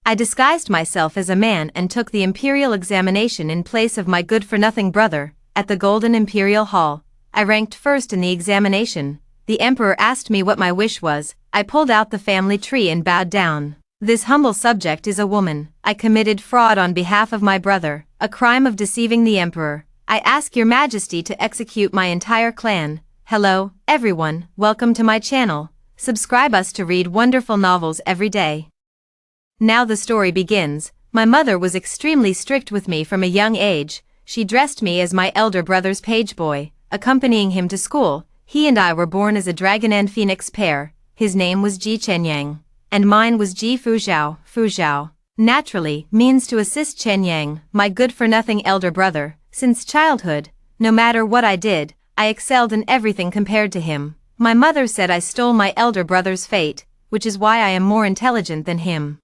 I disguised myself as a man and took the Imperial examination in place of my good-for-nothing brother. At the Golden Imperial Hall, I ranked first in the examination. The Emperor asked me what my wish was. I pulled out the family tree and bowed down. This humble subject is a woman. I committed fraud on behalf of my brother, a crime of deceiving the Emperor. I ask your majesty to execute my entire clan. Hello, everyone, welcome to my channel. Subscribe us to read wonderful novels every day. Now the story begins. My mother was extremely strict with me from a young age. She dressed me as my elder brother's page boy, accompanying him to school. He and I were born as a dragon and phoenix pair. His name was Xianxia, and mine was Fuzhao. Fuzhao naturally means to assist Xianxia, my good-for-nothing elder brother. Since childhood, no matter what I did, I excelled in everything compared to him. My mother said I stole my elder brother's fate, which is why I am more intelligent than him.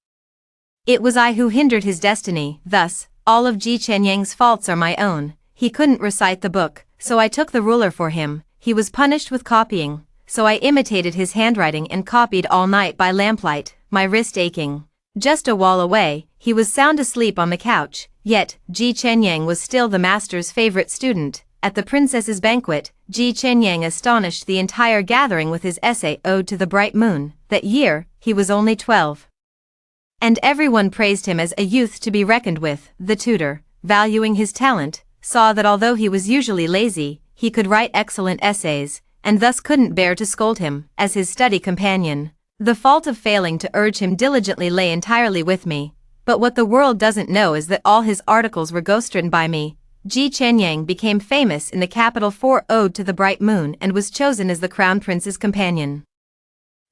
It was I who hindered his destiny, thus, all of Xianxia's faults are my own. He couldn't recite the book, so I took the ruler for him. He was punished with copying, so I imitated his handwriting and copied all night by lamplight, my wrist aching. Just a wall away, he was sound asleep on the couch, yet, Xianxia was still the master's favorite student. At the princess's banquet, Xianxia astonished the entire gathering with his essay Ode to the Bright Moon. That year, he was only 12. And everyone praised him as a youth to be reckoned with. The tutor, valuing his talent, saw that although he was usually lazy, he could write excellent essays, and thus couldn't bear to scold him as his study companion. The fault of failing to urge him diligently lay entirely with me, but what the world doesn't know is that all his articles were ghostwritten by me. Xianxia became famous in the capital for Ode to the Bright Moon and was chosen as the crown prince's companion.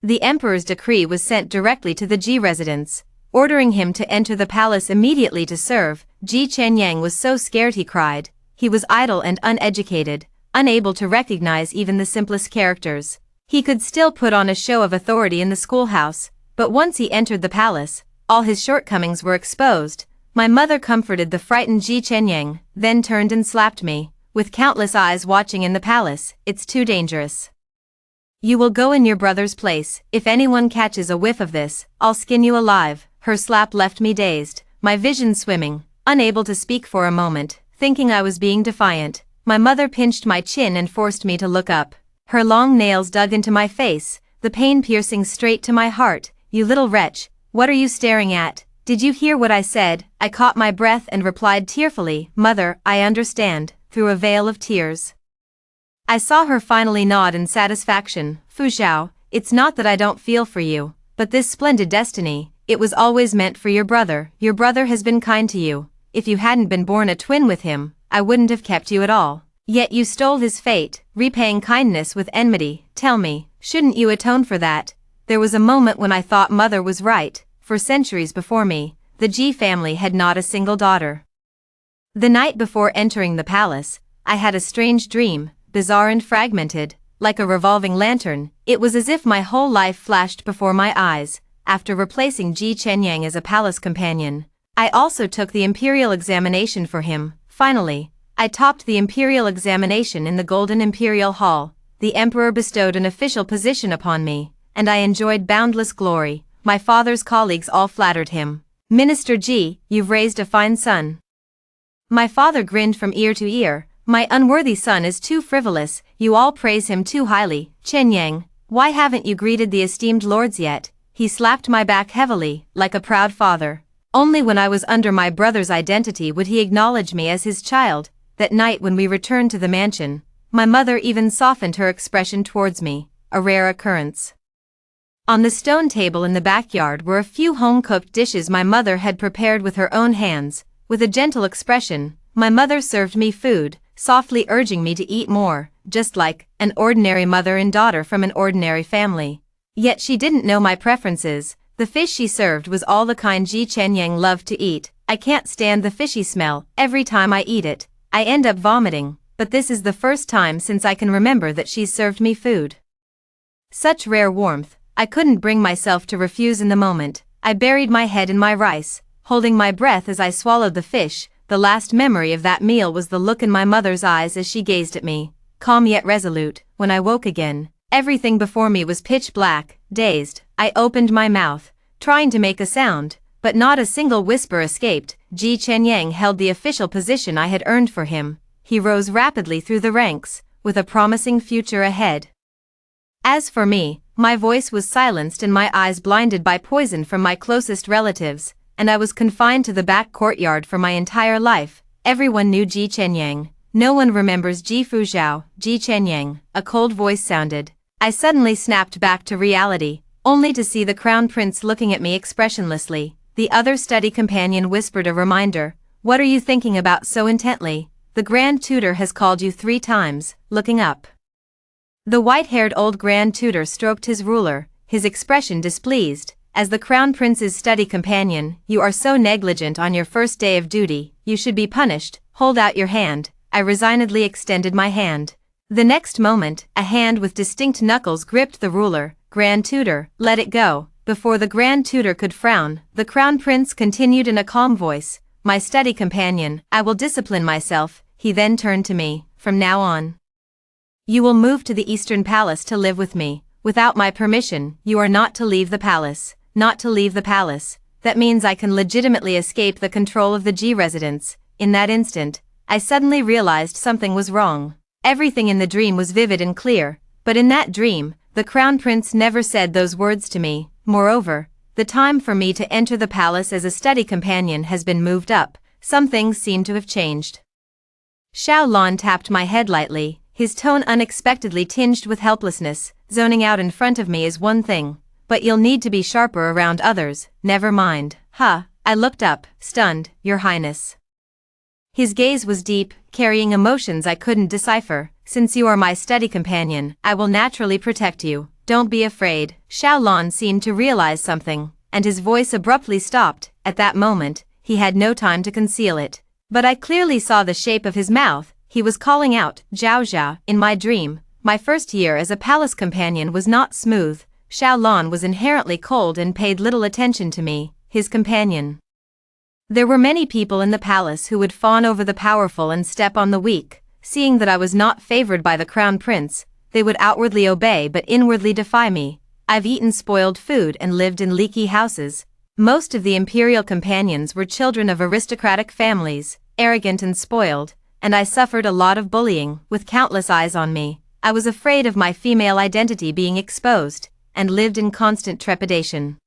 The emperor's decree was sent directly to the Ji residence, ordering him to enter the palace immediately to serve. Xianxia was so scared he cried. He was idle and uneducated, unable to recognize even the simplest characters. He could still put on a show of authority in the schoolhouse, but once he entered the palace, all his shortcomings were exposed. My mother comforted the frightened Xianxia, then turned and slapped me. With countless eyes watching in the palace, it's too dangerous. You will go in your brother's place. If anyone catches a whiff of this, I'll skin you alive. Her slap left me dazed, my vision swimming, unable to speak for a moment, thinking I was being defiant. My mother pinched my chin and forced me to look up. Her long nails dug into my face, the pain piercing straight to my heart. You little wretch, what are you staring at? Did you hear what I said? I caught my breath and replied tearfully, Mother, I understand, through a veil of tears. I saw her finally nod in satisfaction. Fuzhao, it's not that I don't feel for you, but this splendid destiny, it was always meant for your brother. Your brother has been kind to you. If you hadn't been born a twin with him, I wouldn't have kept you at all. Yet you stole his fate, repaying kindness with enmity. Tell me, shouldn't you atone for that? There was a moment when I thought Mother was right. For centuries before me, the Ji family had not a single daughter. The night before entering the palace, I had a strange dream, bizarre and fragmented, like a revolving lantern. It was as if my whole life flashed before my eyes. After replacing Xianxia as a palace companion, I also took the Imperial examination for him. Finally, I topped the Imperial examination in the Golden Imperial Hall. The Emperor bestowed an official position upon me, and I enjoyed boundless glory. My father's colleagues all flattered him. Minister Ji, you've raised a fine son. My father grinned from ear to ear. My unworthy son is too frivolous, you all praise him too highly. Xianxia, why haven't you greeted the esteemed lords yet? He slapped my back heavily, like a proud father. Only when I was under my brother's identity would he acknowledge me as his child. That night when we returned to the mansion, my mother even softened her expression towards me, a rare occurrence. On the stone table in the backyard were a few home-cooked dishes my mother had prepared with her own hands. With a gentle expression, my mother served me food, softly urging me to eat more, just like an ordinary mother and daughter from an ordinary family. Yet she didn't know my preferences. The fish she served was all the kind Xianxia loved to eat. I can't stand the fishy smell. Every time I eat it, I end up vomiting, but this is the first time since I can remember that she's served me food. Such rare warmth, I couldn't bring myself to refuse in the moment. I buried my head in my rice, holding my breath as I swallowed the fish. The last memory of that meal was the look in my mother's eyes as she gazed at me, calm yet resolute. When I woke again, everything before me was pitch black. Dazed, I opened my mouth, trying to make a sound, but not a single whisper escaped. Ji Chenyang held the official position I had earned for him. He rose rapidly through the ranks, with a promising future ahead. As for me, my voice was silenced and my eyes blinded by poison from my closest relatives, and I was confined to the back courtyard for my entire life. Everyone knew Ji Chenyang. No one remembers Ji Fuzhao. Ji Chenyang, a cold voice sounded. I suddenly snapped back to reality, only to see the crown prince looking at me expressionlessly. The other study companion whispered a reminder. What are you thinking about so intently? The Grand Tutor has called you 3 times, looking up. The white-haired old Grand Tutor stroked his ruler, his expression displeased. As the Crown Prince's study companion, you are so negligent on your first day of duty, you should be punished. Hold out your hand. I resignedly extended my hand. The next moment, a hand with distinct knuckles gripped the ruler. Grand Tutor, let it go. Before the Grand Tutor could frown, the Crown Prince continued in a calm voice. My study companion, I will discipline myself. He then turned to me. From now on, you will move to the Eastern Palace to live with me. Without my permission, you are not to leave the palace. Not to leave the palace. That means I can legitimately escape the control of the G residence. In that instant, I suddenly realized something was wrong. Everything in the dream was vivid and clear, but in that dream, the Crown Prince never said those words to me. Moreover, the time for me to enter the palace as a study companion has been moved up. Some things seem to have changed. Xiao Lan tapped my head lightly, his tone unexpectedly tinged with helplessness. Zoning out in front of me is one thing, but you'll need to be sharper around others. Never mind. Huh. I looked up, stunned. Your Highness. His gaze was deep, carrying emotions I couldn't decipher. Since you are my study companion, I will naturally protect you. Don't be afraid. Xiao Lan seemed to realize something, and his voice abruptly stopped. At that moment, he had no time to conceal it. But I clearly saw the shape of his mouth. He was calling out, Zhao Zhao. In my dream, my first year as a palace companion was not smooth. Xiao Lan was inherently cold and paid little attention to me, his companion. There were many people in the palace who would fawn over the powerful and step on the weak. Seeing that I was not favored by the Crown Prince, they would outwardly obey but inwardly defy me. I've eaten spoiled food and lived in leaky houses. Most of the Imperial companions were children of aristocratic families, arrogant and spoiled, and I suffered a lot of bullying, with countless eyes on me. I was afraid of my female identity being exposed, and lived in constant trepidation.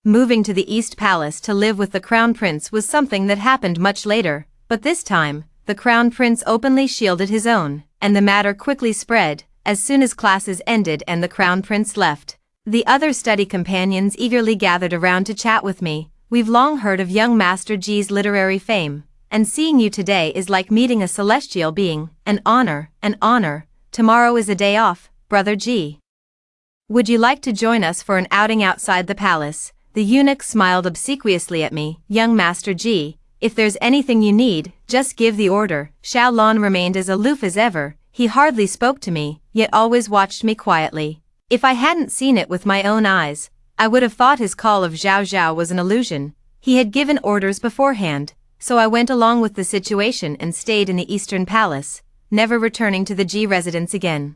Moving to the East Palace to live with the Crown Prince was something that happened much later, but this time, the Crown Prince openly shielded his own, and the matter quickly spread. As soon as classes ended and the Crown Prince left, the other study companions eagerly gathered around to chat with me. We've long heard of young Master Ji's literary fame, and seeing you today is like meeting a celestial being. An honor, an honor. Tomorrow is a day off, Brother Ji. Would you like to join us for an outing outside the palace? The eunuch smiled obsequiously at me. Young Master Ji, if there's anything you need, just give the order. Xiao Lan remained as aloof as ever. He hardly spoke to me, yet always watched me quietly. If I hadn't seen it with my own eyes, I would have thought his call of Zhao Zhao was an illusion. He had given orders beforehand, so I went along with the situation and stayed in the Eastern Palace, never returning to the Ji residence again.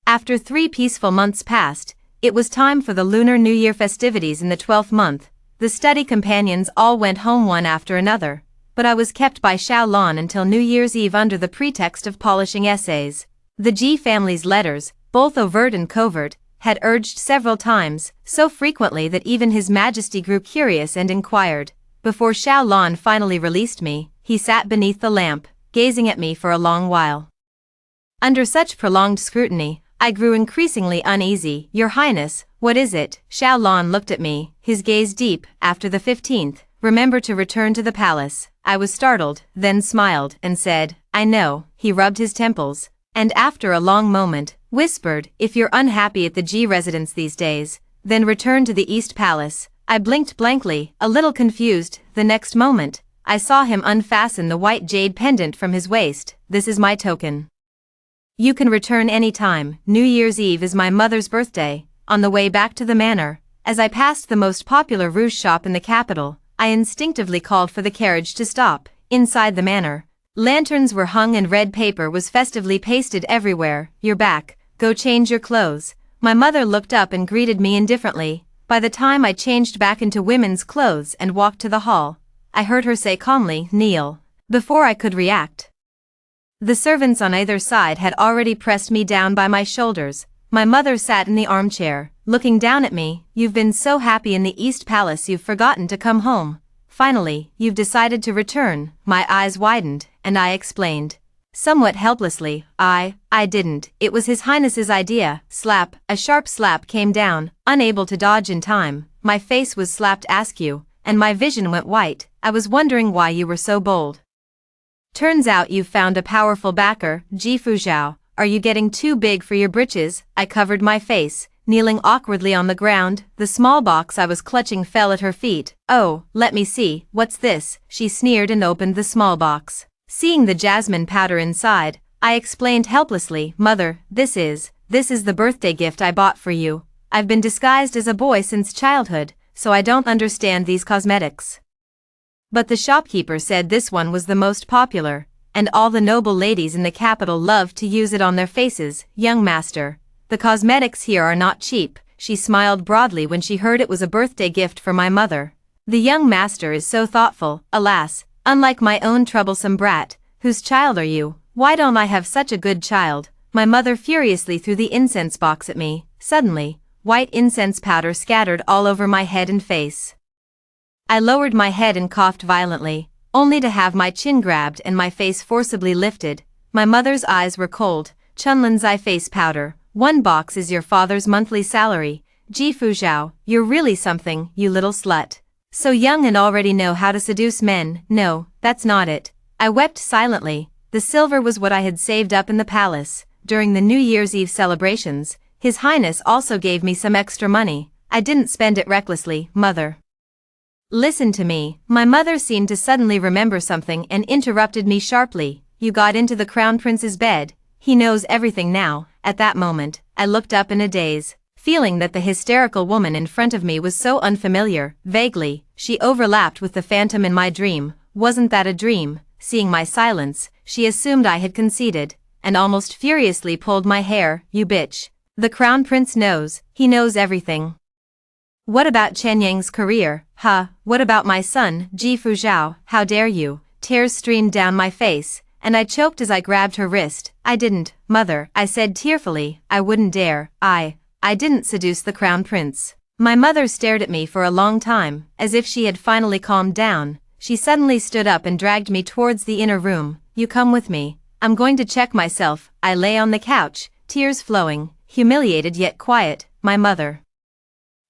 After 3 peaceful months passed, it was time for the Lunar New Year festivities in the 12th month. The study companions all went home one after another, but I was kept by Xiao Lan until New Year's Eve under the pretext of polishing essays. The Ji family's letters, both overt and covert, had urged several times, so frequently that even His Majesty grew curious and inquired. Before Xiao Lan finally released me, he sat beneath the lamp, gazing at me for a long while. Under such prolonged scrutiny, I grew increasingly uneasy. Your Highness, what is it? Xiao Lan looked at me, his gaze deep. After the 15th, remember to return to the palace. I was startled, then smiled, and said, I know. He rubbed his temples, and after a long moment, whispered, if you're unhappy at the Ji residence these days, then return to the East Palace. I blinked blankly, a little confused. The next moment, I saw him unfasten the white jade pendant from his waist. This is my token. You can return any time. New Year's Eve is my mother's birthday. On the way back to the manor, as I passed the most popular rouge shop in the capital, I instinctively called for the carriage to stop. Inside the manor, lanterns were hung and red paper was festively pasted everywhere. You're back. Go change your clothes. My mother looked up and greeted me indifferently. By the time I changed back into women's clothes and walked to the hall, I heard her say calmly, "Kneel." Before I could react, the servants on either side had already pressed me down by my shoulders. My mother sat in the armchair, looking down at me. "You've been so happy in the East Palace you've forgotten to come home. Finally, you've decided to return." My eyes widened, and I explained, somewhat helplessly, I didn't. It was His Highness's idea." Slap, a sharp slap came down. Unable to dodge in time, my face was slapped askew, and my vision went white. "I was wondering why you were so bold. Turns out you've found a powerful backer, Ji Fuzhou. Are you getting too big for your britches?" I covered my face, kneeling awkwardly on the ground. The small box I was clutching fell at her feet. "Oh, let me see, what's this?" She sneered and opened the small box. Seeing the jasmine powder inside, I explained helplessly, "Mother, this is the birthday gift I bought for you. I've been disguised as a boy since childhood, so I don't understand these cosmetics. But the shopkeeper said this one was the most popular, and all the noble ladies in the capital loved to use it on their faces." "Young master, the cosmetics here are not cheap." She smiled broadly when she heard it was a birthday gift for my mother. "The young master is so thoughtful, alas, unlike my own troublesome brat. Whose child are you? Why don't I have such a good child?" My mother furiously threw the incense box at me. Suddenly, white incense powder scattered all over my head and face. I lowered my head and coughed violently, only to have my chin grabbed and my face forcibly lifted. My mother's eyes were cold. "Chunlin's eye face powder. 1 box is your father's monthly salary. Ji Fuzhou, you're really something, you little slut. So young and already know how to seduce men." "No, that's not it." I wept silently. The silver was what I had saved up in the palace. During the New Year's Eve celebrations, His Highness also gave me some extra money. I didn't spend it recklessly. "Mother, listen to me." My mother seemed to suddenly remember something and interrupted me sharply. "You got into the Crown Prince's bed. He knows everything now." At that moment, I looked up in a daze, feeling that the hysterical woman in front of me was so unfamiliar. Vaguely, she overlapped with the phantom in my dream. Wasn't that a dream? Seeing my silence, she assumed I had conceded, and almost furiously pulled my hair. "You bitch. The Crown Prince knows. He knows everything. What about Chen Yang's career? What about my son, Ji Fuzhou? How dare you?" Tears streamed down my face, and I choked as I grabbed her wrist. "I didn't, Mother," I said tearfully. "I wouldn't dare. I didn't seduce the Crown Prince." My mother stared at me for a long time, as if she had finally calmed down. She suddenly stood up and dragged me towards the inner room. "You come with me. I'm going to check myself." I lay on the couch, tears flowing, humiliated yet quiet. My mother,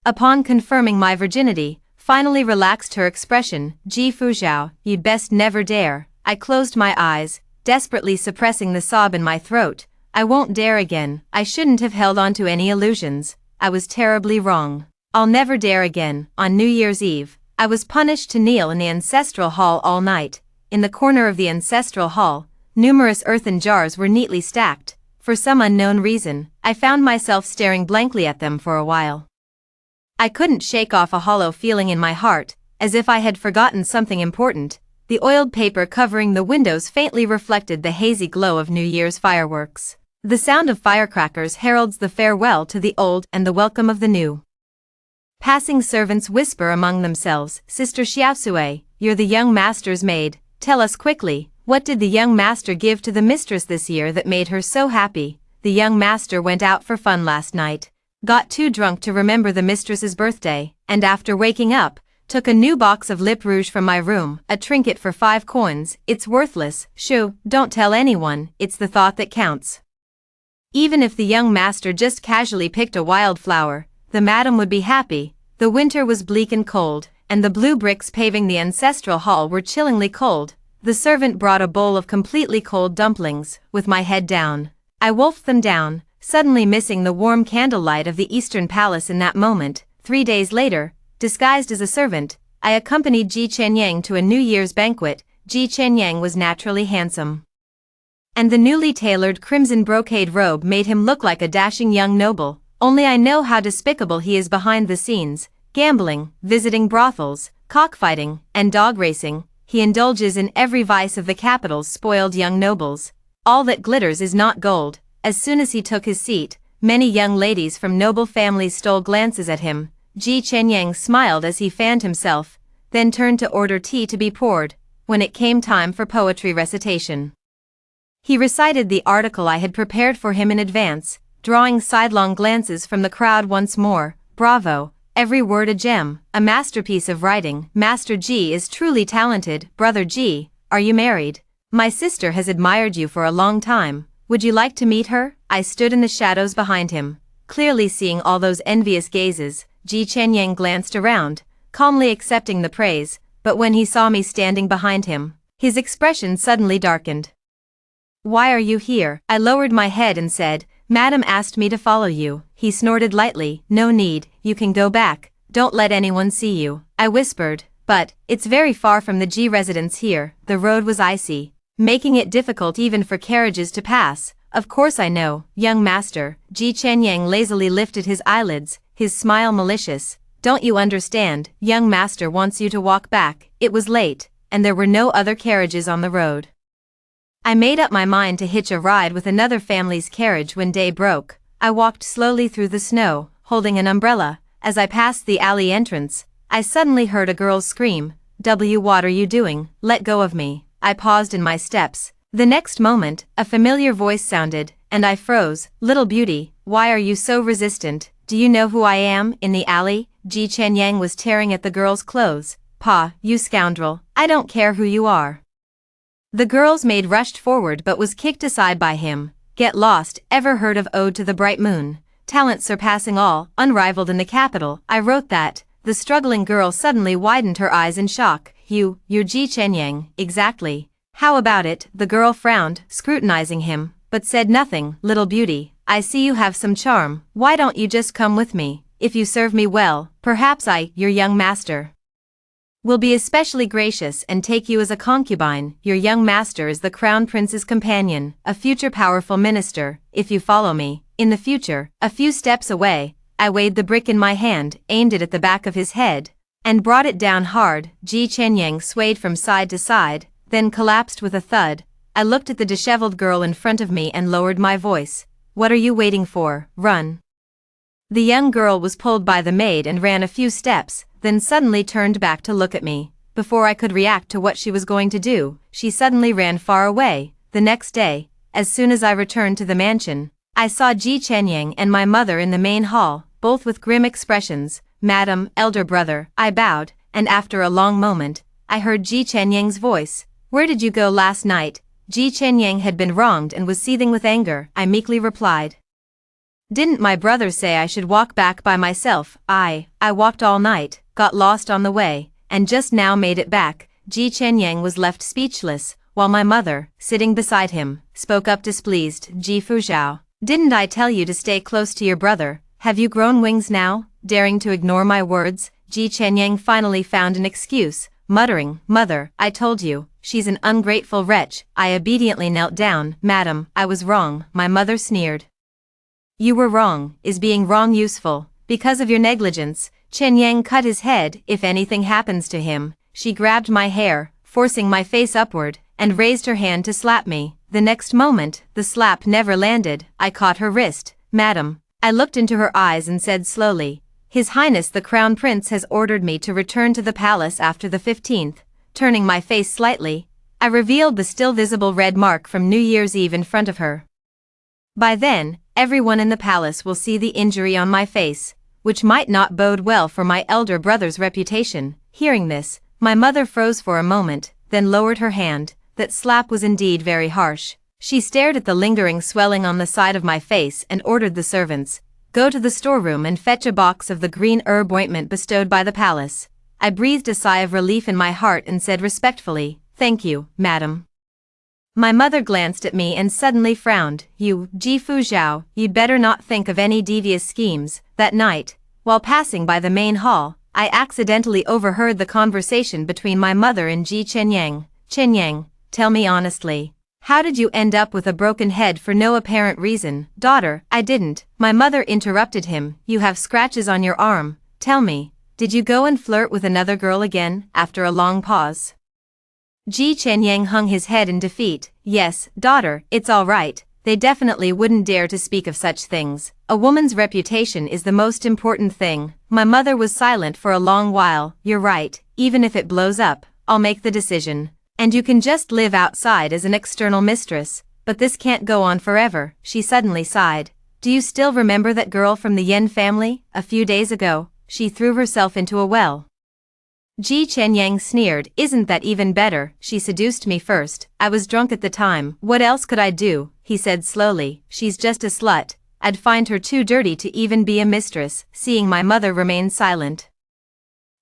upon confirming my virginity, finally relaxed her expression. "Ji Fuzhou, you'd best never dare." I closed my eyes, desperately suppressing the sob in my throat. "I won't dare again. I shouldn't have held on to any illusions. I was terribly wrong. I'll never dare again." On New Year's Eve, I was punished to kneel in the ancestral hall all night. In the corner of the ancestral hall, numerous earthen jars were neatly stacked. For some unknown reason, I found myself staring blankly at them for a while. I couldn't shake off a hollow feeling in my heart, as if I had forgotten something important. The oiled paper covering the windows faintly reflected the hazy glow of New Year's fireworks. The sound of firecrackers heralds the farewell to the old and the welcome of the new. Passing servants whisper among themselves, "Sister Xiaosui, you're the young master's maid. Tell us quickly, what did the young master give to the mistress this year that made her so happy?" "The young master went out for fun last night, got too drunk to remember the mistress's birthday, and after waking up, took a new box of lip rouge from my room, a trinket for 5 coins. It's worthless. Shoo, don't tell anyone. It's the thought that counts." Even if the young master just casually picked a wildflower, the madam would be happy. The winter was bleak and cold, and the blue bricks paving the ancestral hall were chillingly cold. The servant brought a bowl of completely cold dumplings. With my head down, I wolfed them down, suddenly missing the warm candlelight of the Eastern Palace in that moment. 3 days later, disguised as a servant, I accompanied Ji Chenyang to a New Year's banquet. Ji Chenyang was naturally handsome, and the newly tailored crimson brocade robe made him look like a dashing young noble. Only I know how despicable he is behind the scenes. Gambling, visiting brothels, cockfighting, and dog racing, he indulges in every vice of the capital's spoiled young nobles. All that glitters is not gold. As soon as he took his seat, many young ladies from noble families stole glances at him. Ji Chenyang smiled as he fanned himself, then turned to order tea to be poured, when it came time for poetry recitation. He recited the article I had prepared for him in advance, drawing sidelong glances from the crowd once more. Bravo, every word a gem, a masterpiece of writing. Master Ji is truly talented. Brother Ji, are you married? My sister has admired you for a long time. Would you like to meet her? I stood in the shadows behind him, clearly seeing all those envious gazes. Ji Chenyang glanced around, calmly accepting the praise, but when he saw me standing behind him, his expression suddenly darkened. Why are you here? I lowered my head and said, Madam asked me to follow you. He snorted lightly. No need, you can go back, don't let anyone see you. I whispered, but, it's very far from the Ji residence here. The road was icy, making it difficult even for carriages to pass. Of course I know, young master. Ji Chenyang lazily lifted his eyelids, his smile malicious. Don't you understand? Young master wants you to walk back. It was late, and there were no other carriages on the road. I made up my mind to hitch a ride with another family's carriage when day broke. I walked slowly through the snow, holding an umbrella. As I passed the alley entrance, I suddenly heard a girl's scream. What are you doing? Let go of me. I paused in my steps. The next moment, a familiar voice sounded, and I froze. Little beauty, why are you so resistant? Do you know who I am? In the alley, Ji Chenyang was tearing at the girl's clothes. Pa, you scoundrel, I don't care who you are. The girl's maid rushed forward but was kicked aside by him. Get lost. Ever heard of Ode to the Bright Moon? Talent surpassing all, unrivaled in the capital. I wrote that. The struggling girl suddenly widened her eyes in shock. You're Ji Chenyang. Exactly. How about it? The girl frowned, scrutinizing him, but said nothing. Little beauty, I see you have some charm. Why don't you just come with me? If you serve me well, perhaps your young master, will be especially gracious and take you as a concubine. Your young master is the crown prince's companion, a future powerful minister. If you follow me, in the future, a few steps away, I weighed the brick in my hand, aimed it at the back of his head, and brought it down hard. Ji Chenyang swayed from side to side, then collapsed with a thud. I looked at the disheveled girl in front of me and lowered my voice. What are you waiting for? Run. The young girl was pulled by the maid and ran a few steps, then suddenly turned back to look at me. Before I could react to what she was going to do, she suddenly ran far away. The next day, as soon as I returned to the mansion, I saw Ji Chenyang and my mother in the main hall, both with grim expressions. Madam, elder brother, I bowed, and after a long moment, I heard Ji Chenyang's voice. Where did you go last night? Ji Chenyang had been wronged and was seething with anger. I meekly replied. Didn't my brother say I should walk back by myself? I walked all night, got lost on the way, and just now made it back. Ji Chenyang was left speechless, while my mother, sitting beside him, spoke up displeased. Ji Fuzhao, didn't I tell you to stay close to your brother? Have you grown wings now? Daring to ignore my words, Ji Chenyang finally found an excuse, muttering, Mother, I told you, she's an ungrateful wretch. I obediently knelt down. Madam, I was wrong. My mother sneered. You were wrong. Is being wrong useful? Because of your negligence, Chenyang cut his head. If anything happens to him, she grabbed my hair, forcing my face upward, and raised her hand to slap me. The next moment, the slap never landed. I caught her wrist. Madam, I looked into her eyes and said slowly, His Highness the Crown Prince has ordered me to return to the palace after the 15th. Turning my face slightly, I revealed the still visible red mark from New Year's Eve in front of her. By then, everyone in the palace will see the injury on my face, which might not bode well for my elder brother's reputation. Hearing this, my mother froze for a moment, then lowered her hand. That slap was indeed very harsh. She stared at the lingering swelling on the side of my face and ordered the servants, Go to the storeroom and fetch a box of the green herb ointment bestowed by the palace. I breathed a sigh of relief in my heart and said respectfully, Thank you, madam. My mother glanced at me and suddenly frowned. You, Ji Fuzhao, you'd better not think of any devious schemes. That night, while passing by the main hall, I accidentally overheard the conversation between my mother and Ji Chenyang. Chenyang, tell me honestly, how did you end up with a broken head for no apparent reason? Daughter, I didn't. My mother interrupted him. You have scratches on your arm. Tell me, did you go and flirt with another girl again? After a long pause, Ji Chenyang hung his head in defeat. Yes, daughter, it's all right. they definitely wouldn't dare to speak of such things. A woman's reputation is the most important thing. My mother was silent for a long while. You're right, even if it blows up, I'll make the decision. And you can just live outside as an external mistress, but this can't go on forever, she suddenly sighed. Do you still remember that girl from the Yen family? A few days ago, she threw herself into a well. Ji Chenyang sneered. Isn't that even better? She seduced me first. I was drunk at the time. What else could I do? He said slowly. She's just a slut. I'd find her too dirty to even be a mistress. Seeing my mother remain silent,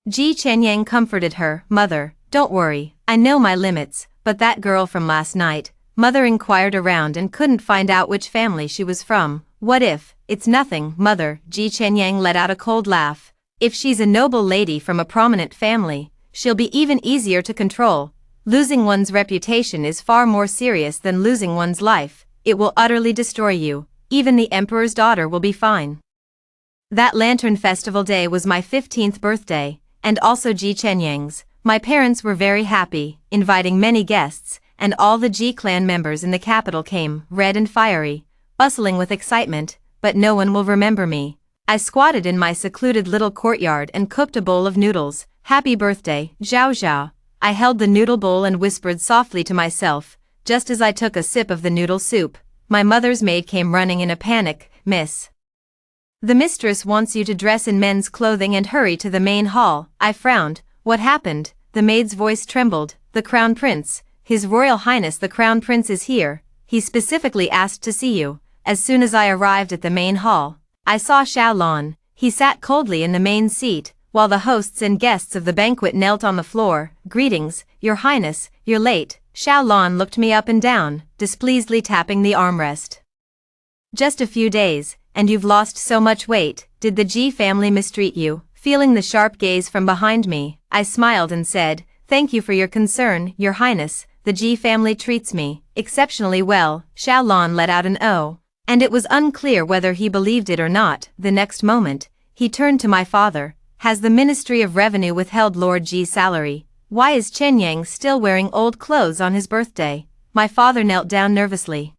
Ji Chenyang comforted her. Mother, don't worry, I know my limits, but that girl from last night. Mother inquired around and couldn't find out which family she was from. What if? It's nothing, Mother. Ji Chenyang let out a cold laugh. If she's a noble lady from a prominent family, she'll be even easier to control. Losing one's reputation is far more serious than losing one's life. It will utterly destroy you. Even the emperor's daughter will be fine. That Lantern Festival day was my 15th birthday, and also Ji Chenyang's. My parents were very happy, inviting many guests, and all the Ji clan members in the capital came, red and fiery, bustling with excitement, but no one will remember me. I squatted in my secluded little courtyard and cooked a bowl of noodles. Happy birthday, Zhao Zhao. I held the noodle bowl and whispered softly to myself. Just as I took a sip of the noodle soup, my mother's maid came running in a panic. Miss, the mistress wants you to dress in men's clothing and hurry to the main hall. I frowned. What happened? The maid's voice trembled. The Crown Prince, His Royal Highness the Crown Prince is here. He specifically asked to see you. As soon as I arrived at the main hall, I saw Xiaolon. He sat coldly in the main seat, while the hosts and guests of the banquet knelt on the floor. Greetings, Your Highness, you're late. Xiaolon looked me up and down, displeasedly tapping the armrest. Just a few days, and you've lost so much weight. Did the Ji family mistreat you? Feeling the sharp gaze from behind me, I smiled and said, Thank you for your concern, Your Highness. The Ji family treats me exceptionally well. Xiaolon let out an "oh," and it was unclear whether he believed it or not. The next moment, he turned to my father. Has the Ministry of Revenue withheld Lord Ji's salary? Why is Chenyang still wearing old clothes on his birthday? My father knelt down nervously.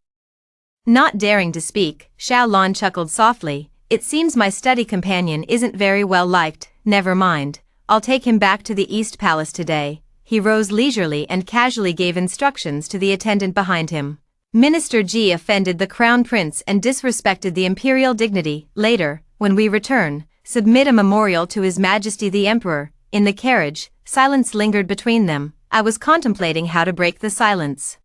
Not daring to speak, Xiaolon chuckled softly. It seems my study companion isn't very well liked. Never mind. I'll take him back to the East Palace today. He rose leisurely and casually gave instructions to the attendant behind him. Minister Ji offended the Crown Prince and disrespected the imperial dignity. Later, when we return, submit a memorial to His Majesty the Emperor. In the carriage, silence lingered between them. I was contemplating how to break the silence.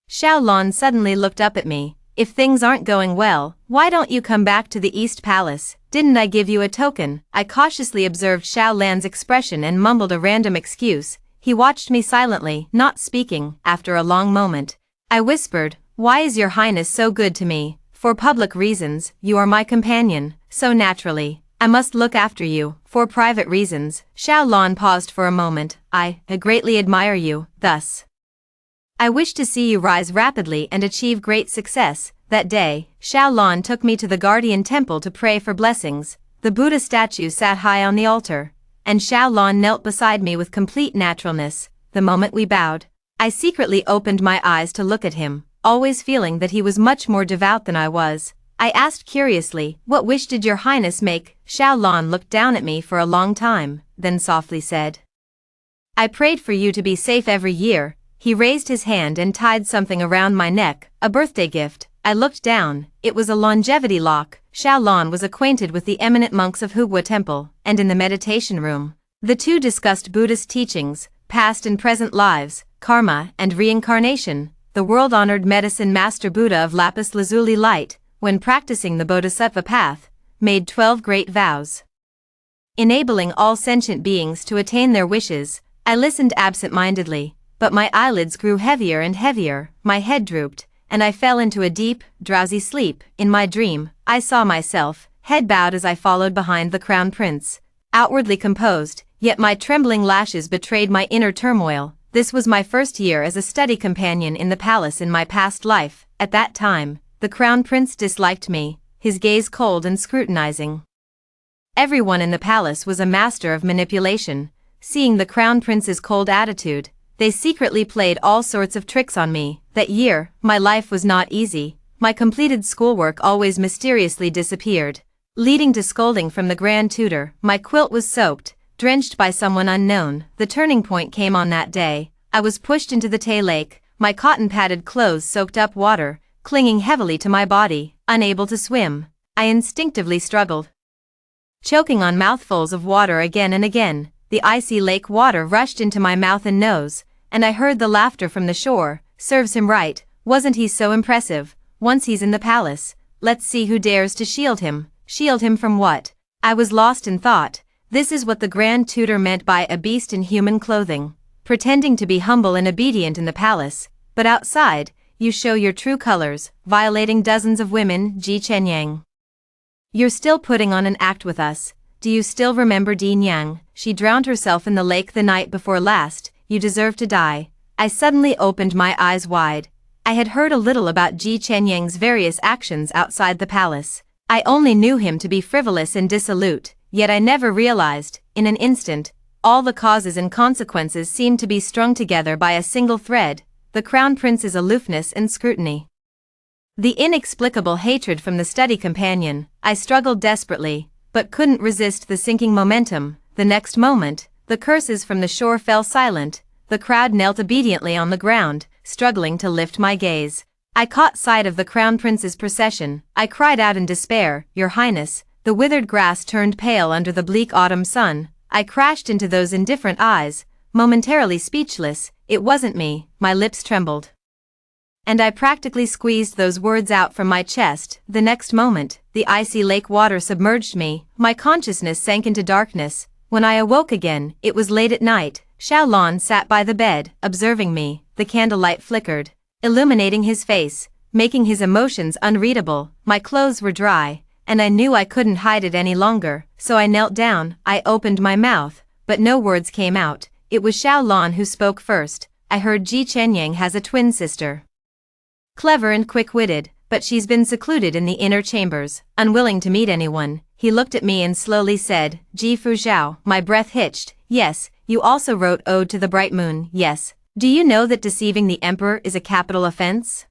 Xiaolon suddenly looked up at me. If things aren't going well, why don't you come back to the East Palace? Didn't I give you a token? I cautiously observed Xiaolan's expression and mumbled a random excuse. He watched me silently, not speaking. After a long moment, I whispered, Why is Your Highness so good to me? For public reasons, you are my companion, so naturally, I must look after you. For private reasons, Xiaolon paused for a moment. I greatly admire you, thus. I wish to see you rise rapidly and achieve great success. That day, Xiaolon took me to the Guardian Temple to pray for blessings. The Buddha statue sat high on the altar, and Xiaolon knelt beside me with complete naturalness. The moment we bowed, I secretly opened my eyes to look at him, always feeling that he was much more devout than I was. I asked curiously, What wish did Your Highness make? Xiaolon looked down at me for a long time, then softly said, I prayed for you to be safe every year. He raised his hand and tied something around my neck, a birthday gift. I looked down. It was a longevity lock. Xiaolon was acquainted with the eminent monks of Hugua Temple, and in the meditation room, the two discussed Buddhist teachings, past and present lives, karma and reincarnation. The world-honored medicine master Buddha of lapis lazuli light, when practicing the Bodhisattva path, made 12 great vows, enabling all sentient beings to attain their wishes. I listened absent-mindedly, but my eyelids grew heavier and heavier, my head drooped, and I fell into a deep, drowsy sleep. In my dream, I saw myself, head bowed as I followed behind the Crown Prince, outwardly composed, yet my trembling lashes betrayed my inner turmoil. This was my first year as a study companion in the palace in my past life. At that time, the Crown Prince disliked me, his gaze cold and scrutinizing. Everyone in the palace was a master of manipulation. Seeing the Crown Prince's cold attitude, they secretly played all sorts of tricks on me. That year, my life was not easy. my completed schoolwork always mysteriously disappeared, leading to scolding from the grand tutor. My quilt was soaked, drenched by someone unknown. The turning point came on that day. I was pushed into the Tay Lake, my cotton-padded clothes soaked up water, clinging heavily to my body, unable to swim. I instinctively struggled, choking on mouthfuls of water again and again. The icy lake water rushed into my mouth and nose, and I heard the laughter from the shore. Serves him right, wasn't he so impressive? Once he's in the palace, let's see who dares to shield him. Shield him from what? I was lost in thought. This is what the grand tutor meant by a beast in human clothing. Pretending to be humble and obedient in the palace, but outside, you show your true colors, violating dozens of women. Ji Chenyang, you're still putting on an act with us. Do you still remember Di Nyang? She drowned herself in the lake the night before last. You deserve to die. I suddenly opened my eyes wide. I had heard a little about Ji Chenyang's various actions outside the palace. I only knew him to be frivolous and dissolute, yet I never realized, in an instant, all the causes and consequences seemed to be strung together by a single thread: the crown prince's aloofness and scrutiny. The inexplicable hatred from the study companion. I struggled desperately, but couldn't resist the sinking momentum. The next moment, the curses from the shore fell silent. The crowd knelt obediently on the ground, struggling to lift my gaze. I caught sight of the crown prince's procession. I cried out in despair, "Your Highness." The withered grass turned pale under the bleak autumn sun. I crashed into those indifferent eyes, momentarily speechless. It wasn't me. My lips trembled, and I practically squeezed those words out from my chest. The next moment, the icy lake water submerged me. My consciousness sank into darkness. When I awoke again, it was late at night. Xiaolon sat by the bed, observing me. The candlelight flickered, illuminating his face, making his emotions unreadable. My clothes were dry, and I knew I couldn't hide it any longer, so I knelt down. I opened my mouth, but no words came out. It was Xiaolon who spoke first. I heard Ji Chenyang has a twin sister. Clever and quick-witted, but she's been secluded in the inner chambers, unwilling to meet anyone. He looked at me and slowly said, "Ji Fuzhao." My breath hitched. "Yes, you also wrote Ode to the Bright Moon." "Yes. Do you know that deceiving the emperor is a capital offense?"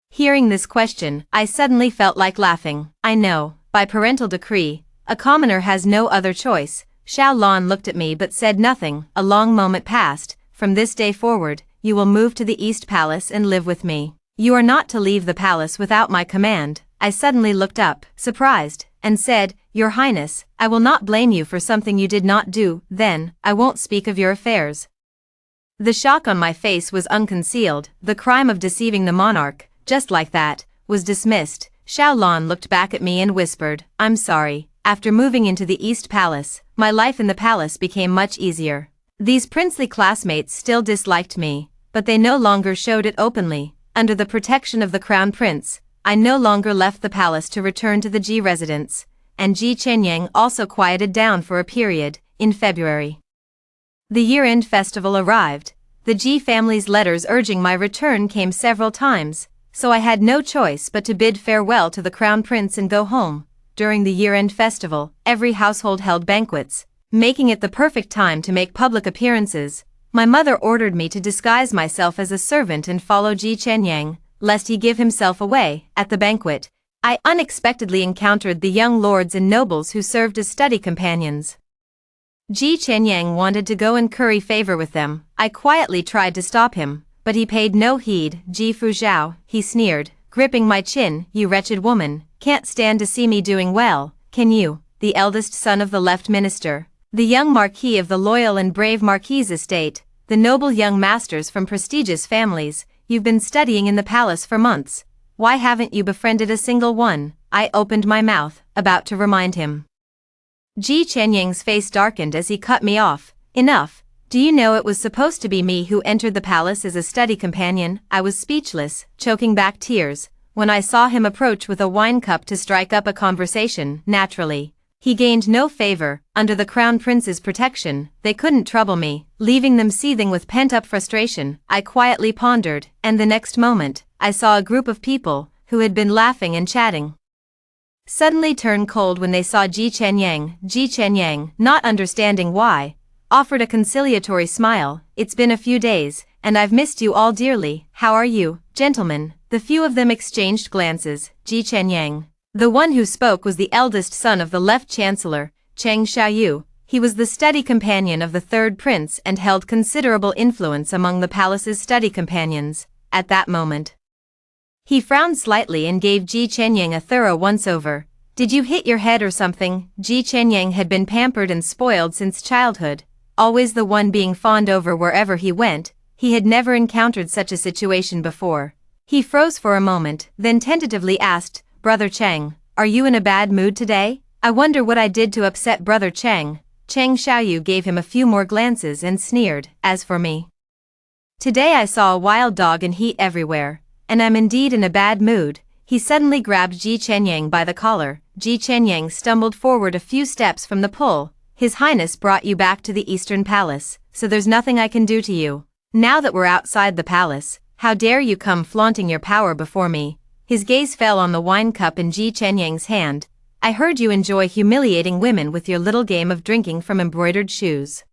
Hearing this question, I suddenly felt like laughing. "I know. By parental decree, a commoner has no other choice." Xiaolon looked at me but said nothing. A long moment passed. "From this day forward, you will move to the East Palace and live with me. You are not to leave the palace without my command." I suddenly looked up, surprised, and said, "Your Highness, I will not blame you for something you did not do." "Then, I won't speak of your affairs." The shock on my face was unconcealed. The crime of deceiving the monarch, just like that, was dismissed. Xiaolon looked back at me and whispered, "I'm sorry." After moving into the East Palace, my life in the palace became much easier. These princely classmates still disliked me, but they no longer showed it openly. Under the protection of the crown prince, I no longer left the palace to return to the Ji residence, and Ji Chenyang also quieted down for a period. In February, the year-end festival arrived. The Ji family's letters urging my return came several times, so I had no choice but to bid farewell to the crown prince and go home. During the year-end festival, every household held banquets, making it the perfect time to make public appearances. My mother ordered me to disguise myself as a servant and follow Ji Chenyang, lest he give himself away. At the banquet, I unexpectedly encountered the young lords and nobles who served as study companions. Ji Chenyang wanted to go and curry favor with them. I quietly tried to stop him, but he paid no heed. "Ji Fuzhao," he sneered, gripping my chin, "you wretched woman, can't stand to see me doing well, can you?" The eldest son of the left minister, the young marquis of the loyal and brave marquis estate, the noble young masters from prestigious families. "You've been studying in the palace for months. Why haven't you befriended a single one?" I opened my mouth, about to remind him. Ji Chenyang's face darkened as he cut me off. "Enough. Do you know it was supposed to be me who entered the palace as a study companion?" I was speechless, choking back tears, when I saw him approach with a wine cup to strike up a conversation. Naturally, he gained no favor. Under the crown prince's protection, they couldn't trouble me, leaving them seething with pent-up frustration. I quietly pondered, and the next moment, I saw a group of people, who had been laughing and chatting, suddenly turn cold when they saw Ji Chenyang. Ji Chenyang, not understanding why, offered a conciliatory smile. "It's been a few days, and I've missed you all dearly. How are you, gentlemen?" The few of them exchanged glances. Xianxia. The one who spoke was the eldest son of the left chancellor, Xianxia. He was the study companion of the third prince and held considerable influence among the palace's study companions, at that moment. He frowned slightly and gave Xianxia a thorough once-over. Did you hit your head or something? Xianxia had been pampered and spoiled since childhood, always the one being fawned over wherever he went. He had never encountered such a situation before. He froze for a moment, then tentatively asked, Brother Cheng, are you in a bad mood today? I wonder what I did to upset Brother Cheng. Xianxia gave him a few more glances and sneered, as for me. Today I saw a wild dog and heat everywhere, and I'm indeed in a bad mood. He suddenly grabbed Xianxia by the collar. Xianxia stumbled forward a few steps from the pull. His Highness brought you back to the Eastern Palace, so there's nothing I can do to you. Now that we're outside the palace, how dare you come flaunting your power before me? His gaze fell on the wine cup in Xianxia's hand. I heard you enjoy humiliating women with your little game of drinking from embroidered shoes.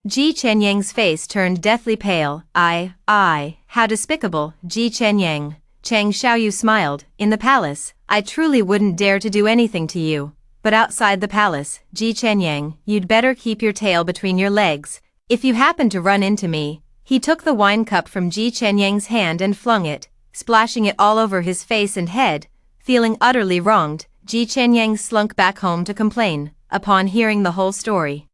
Xianxia's face turned deathly pale. How despicable, Xianxia. Xianxia smiled. In the palace, I truly wouldn't dare to do anything to you. But outside the palace, Xianxia, you'd better keep your tail between your legs. If you happen to run into me. He took the wine cup from Xianxia's hand and flung it, splashing it all over his face and head. Feeling utterly wronged, Xianxia slunk back home to complain, upon hearing the whole story.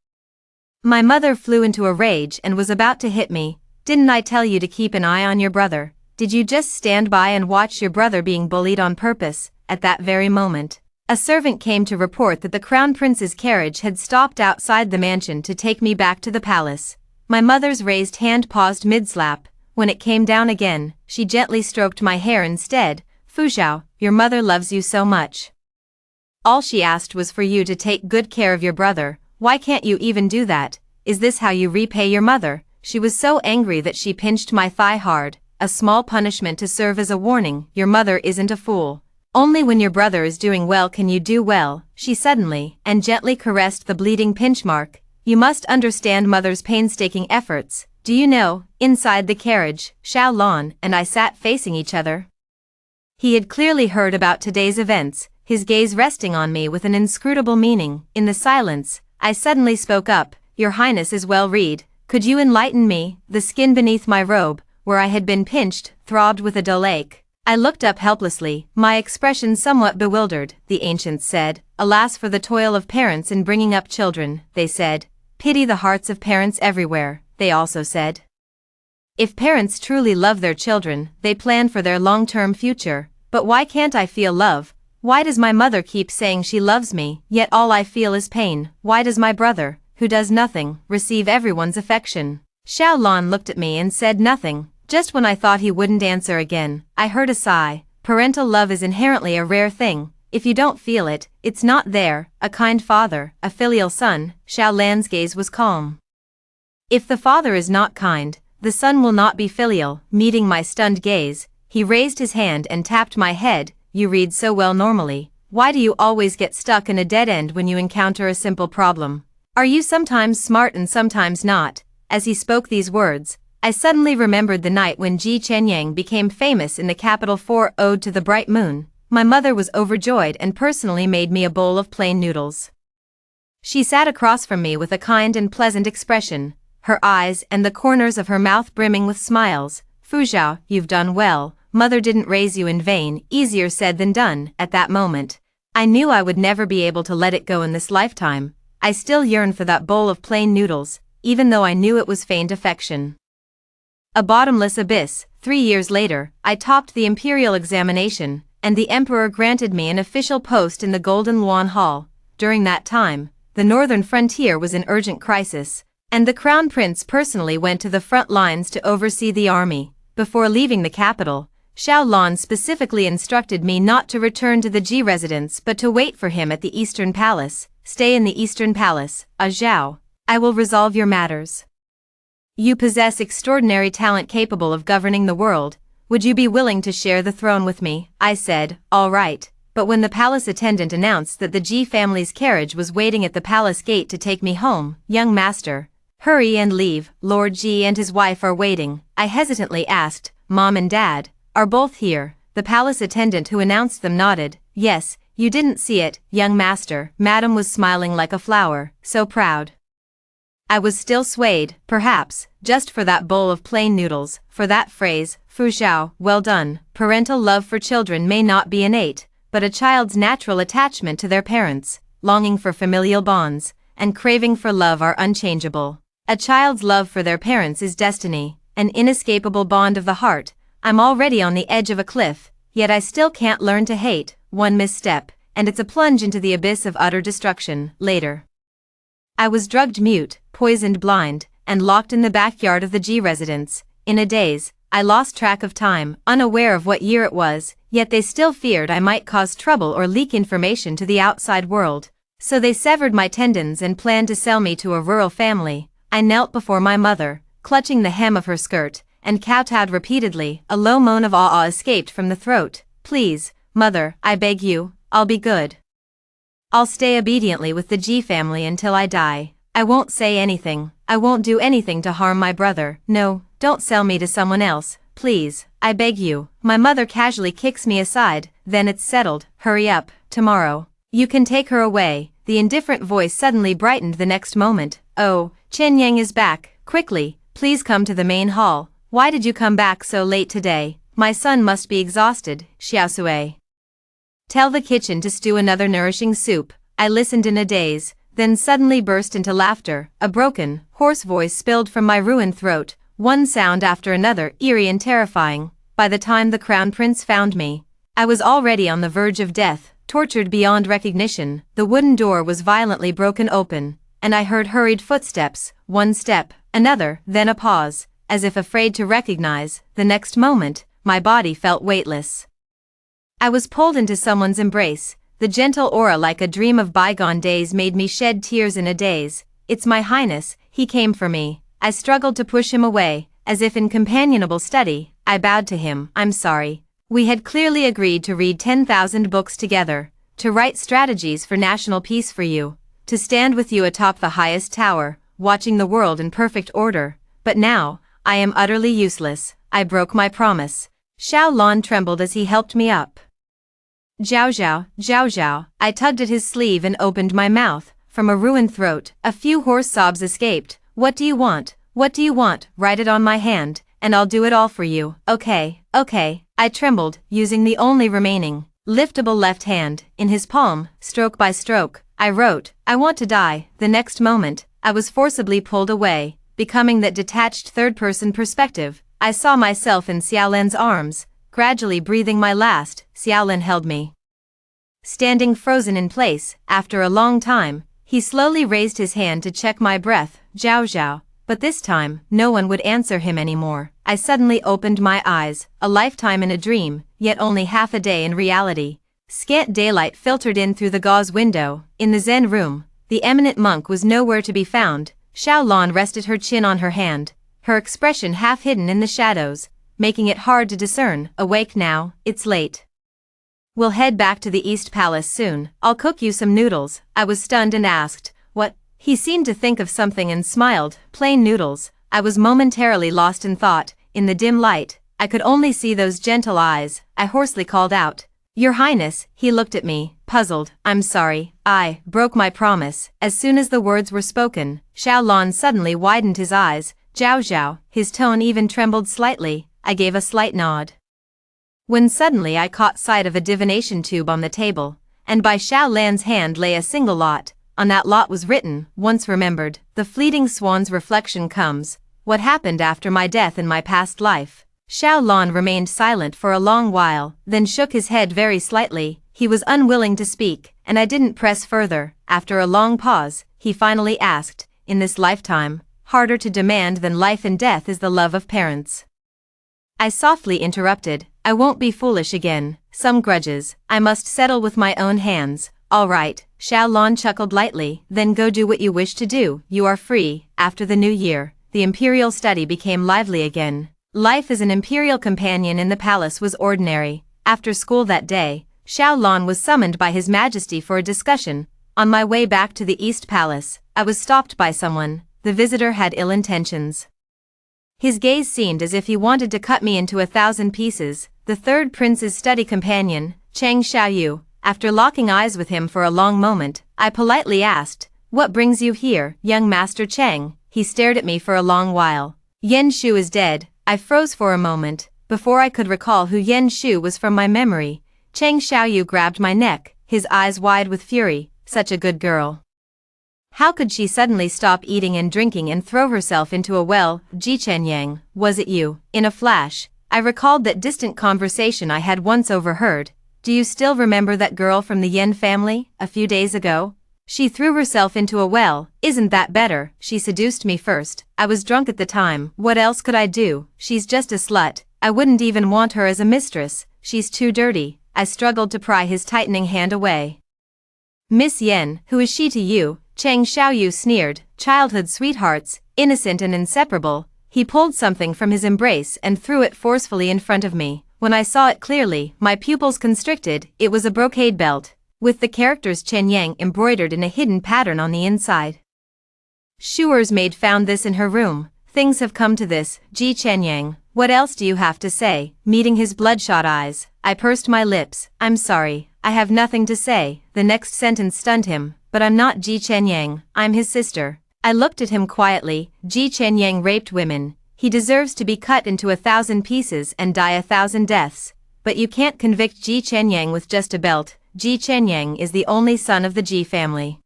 My mother flew into a rage and was about to hit me. Didn't I tell you to keep an eye on your brother? Did you just stand by and watch your brother being bullied on purpose? At that very moment, a servant came to report that the Crown Prince's carriage had stopped outside the mansion to take me back to the palace. My mother's raised hand paused mid-slap. When it came down again, she gently stroked my hair instead. Fuzhou, your mother loves you so much. All she asked was for you to take good care of your brother. Why can't you even do that? Is this how you repay your mother? She was so angry that she pinched my thigh hard, a small punishment to serve as a warning. Your mother isn't a fool. Only when your brother is doing well can you do well. She suddenly and gently caressed the bleeding pinch mark. You must understand mother's painstaking efforts. Do you know, inside the carriage, Xiao Lan and I sat facing each other. He had clearly heard about today's events, his gaze resting on me with an inscrutable meaning. In the silence, I suddenly spoke up. Your Highness is well read. Could you enlighten me? The skin beneath my robe, where I had been pinched, throbbed with a dull ache. I looked up helplessly, my expression somewhat bewildered. The ancients said, alas for the toil of parents in bringing up children, they said. Pity the hearts of parents everywhere, they also said. If parents truly love their children, they plan for their long-term future. But why can't I feel love? Why does my mother keep saying she loves me, yet all I feel is pain? Why does my brother, who does nothing, receive everyone's affection? Xiao Lan looked at me and said nothing. Just when I thought he wouldn't answer again, I heard a sigh. Parental love is inherently a rare thing. If you don't feel it, it's not there. A kind father, a filial son. Xiao Lan's gaze was calm. If the father is not kind, the son will not be filial. Meeting my stunned gaze, he raised his hand and tapped my head. You read so well normally. Why do you always get stuck in a dead end when you encounter a simple problem? Are you sometimes smart and sometimes not? As he spoke these words, I suddenly remembered the night when Xianxia became famous in the capital for Ode to the Bright Moon. My mother was overjoyed and personally made me a bowl of plain noodles. She sat across from me with a kind and pleasant expression, her eyes and the corners of her mouth brimming with smiles. Fuzhou, you've done well. Mother didn't raise you in vain. Easier said than done. At that moment, I knew I would never be able to let it go in this lifetime. I still yearned for that bowl of plain noodles, even though I knew it was feigned affection. A bottomless abyss. 3 years later, I topped the Imperial examination, and the Emperor granted me an official post in the Golden Luan Hall. During that time, the northern frontier was in urgent crisis, and the Crown Prince personally went to the front lines to oversee the army. Before leaving the capital, Xiao Lan specifically instructed me not to return to the Ji residence but to wait for him at the Eastern Palace. Stay in the Eastern Palace, Zhao. I will resolve your matters. You possess extraordinary talent capable of governing the world. Would you be willing to share the throne with me? I said, all right, but when the palace attendant announced that the Ji family's carriage was waiting at the palace gate to take me home, young master, hurry and leave, Lord Ji and his wife are waiting. I hesitantly asked, Mom and Dad, are both here. The palace attendant who announced them nodded. Yes, you didn't see it, young master. Madam was smiling like a flower, so proud. I was still swayed, perhaps, just for that bowl of plain noodles, for that phrase, fu xiao, well done. Parental love for children may not be innate, but a child's natural attachment to their parents, longing for familial bonds, and craving for love are unchangeable. A child's love for their parents is destiny, an inescapable bond of the heart. I'm already on the edge of a cliff, yet I still can't learn to hate. One misstep, and it's a plunge into the abyss of utter destruction. Later, I was drugged mute, poisoned blind, and locked in the backyard of the G residence. In a daze, I lost track of time, unaware of what year it was, yet they still feared I might cause trouble or leak information to the outside world. So they severed my tendons and planned to sell me to a rural family. I knelt before my mother, clutching the hem of her skirt, and kowtowed repeatedly. A low moan of awe escaped from the throat. Please, mother, I beg you, I'll be good. I'll stay obediently with the G family until I die. I won't say anything. I won't do anything to harm my brother. No, don't sell me to someone else, please, I beg you. My mother casually kicks me aside. Then it's settled. Hurry up, tomorrow. You can take her away. The indifferent voice suddenly brightened the next moment. Oh, Chen Yang is back. Quickly, please come to the main hall. Why did you come back so late today? My son must be exhausted. Xiaosui. Tell the kitchen to stew another nourishing soup. I listened in a daze, then suddenly burst into laughter. A broken, hoarse voice spilled from my ruined throat, one sound after another, eerie and terrifying. By the time the crown prince found me, I was already on the verge of death, tortured beyond recognition. The wooden door was violently broken open, and I heard hurried footsteps, one step, another, then a pause, as if afraid to recognize. The next moment, my body felt weightless. I was pulled into someone's embrace. The gentle aura like a dream of bygone days made me shed tears in a daze. It's my highness, he came for me. I struggled to push him away, as if in companionable study. I bowed to him. I'm sorry. We had clearly agreed to read 10,000 books together, to write strategies for national peace for you, to stand with you atop the highest tower, watching the world in perfect order. But now, I am utterly useless. I broke my promise. Xiao Lan trembled as he helped me up. Zhao Zhao, Zhao Zhao. I tugged at his sleeve and opened my mouth. From a ruined throat, a few hoarse sobs escaped. What do you want? What do you want? Write it on my hand, and I'll do it all for you. Okay, okay. I trembled, using the only remaining, liftable left hand. In his palm, stroke by stroke, I wrote, I want to die. The next moment, I was forcibly pulled away, becoming that detached third-person perspective. I saw myself in Xiaolan's arms, gradually breathing my last. Xiaolan held me. Standing frozen in place, after a long time, he slowly raised his hand to check my breath. Zhao Zhao. But this time, no one would answer him anymore. I suddenly opened my eyes, a lifetime in a dream, yet only half a day in reality. Scant daylight filtered in through the gauze window. In the Zen room, the eminent monk was nowhere to be found. Xiao Lan rested her chin on her hand, her expression half hidden in the shadows, making it hard to discern. Awake now, it's late. We'll head back to the East Palace soon. I'll cook you some noodles. I was stunned and asked, what? He seemed to think of something and smiled. Plain noodles. I was momentarily lost in thought. In the dim light, I could only see those gentle eyes. I hoarsely called out, Your Highness. He looked at me, puzzled. I'm sorry, I broke my promise. As soon as the words were spoken, Xiao Lan suddenly widened his eyes. Zhao Zhao. His tone even trembled slightly. I gave a slight nod. When suddenly I caught sight of a divination tube on the table, and by Xiao Lan's hand lay a single lot. On that lot was written, once remembered, the fleeting swan's reflection comes. What happened after my death in my past life? Xiao Lan remained silent for a long while, then shook his head very slightly. He was unwilling to speak, and I didn't press further. After a long pause, he finally asked, in this lifetime, harder to demand than life and death is the love of parents. I softly interrupted, I won't be foolish again. Some grudges, I must settle with my own hands. All right, Xiao Lan chuckled lightly. Then go do what you wish to do. You are free. After the new year, the Imperial study became lively again. Life as an Imperial companion in the palace was ordinary. After school that day, Xiao Lan was summoned by His Majesty for a discussion. On my way back to the East Palace, I was stopped by someone. The visitor had ill intentions. His gaze seemed as if he wanted to cut me into 1,000 pieces. The third prince's study companion, Xianxia, after locking eyes with him for a long moment, I politely asked, "What brings you here, young Master Cheng?" He stared at me for a long while. "Yen Shu is dead." I froze for a moment, before I could recall who Yen Shu was from my memory. Cheng Xiaoyu grabbed my neck, his eyes wide with fury. Such a good girl. How could she suddenly stop eating and drinking and throw herself into a well? Ji Chenyang, was it you? In a flash, I recalled that distant conversation I had once overheard. Do you still remember that girl from the Yen family, a few days ago? She threw herself into a well. Isn't that better? She seduced me first. I was drunk at the time. What else could I do? She's just a slut. I wouldn't even want her as a mistress. She's too dirty. I struggled to pry his tightening hand away. Miss Yen, who is she to you? Cheng Xiaoyu sneered. Childhood sweethearts, innocent and inseparable. He pulled something from his embrace and threw it forcefully in front of me. When I saw it clearly, my pupils constricted. It was a brocade belt, with the characters Chen Yang embroidered in a hidden pattern on the inside. Shuer's maid found this in her room. Things have come to this. Ji Chenyang, what else do you have to say? Meeting his bloodshot eyes, I pursed my lips. I'm sorry, I have nothing to say. The next sentence stunned him. But I'm not Ji Chenyang, I'm his sister. I looked at him quietly. Ji Chenyang raped women. He deserves to be cut into 1,000 pieces and die 1,000 deaths. But you can't convict Ji Chenyang with just a belt. Ji Chenyang is the only son of the Ji family.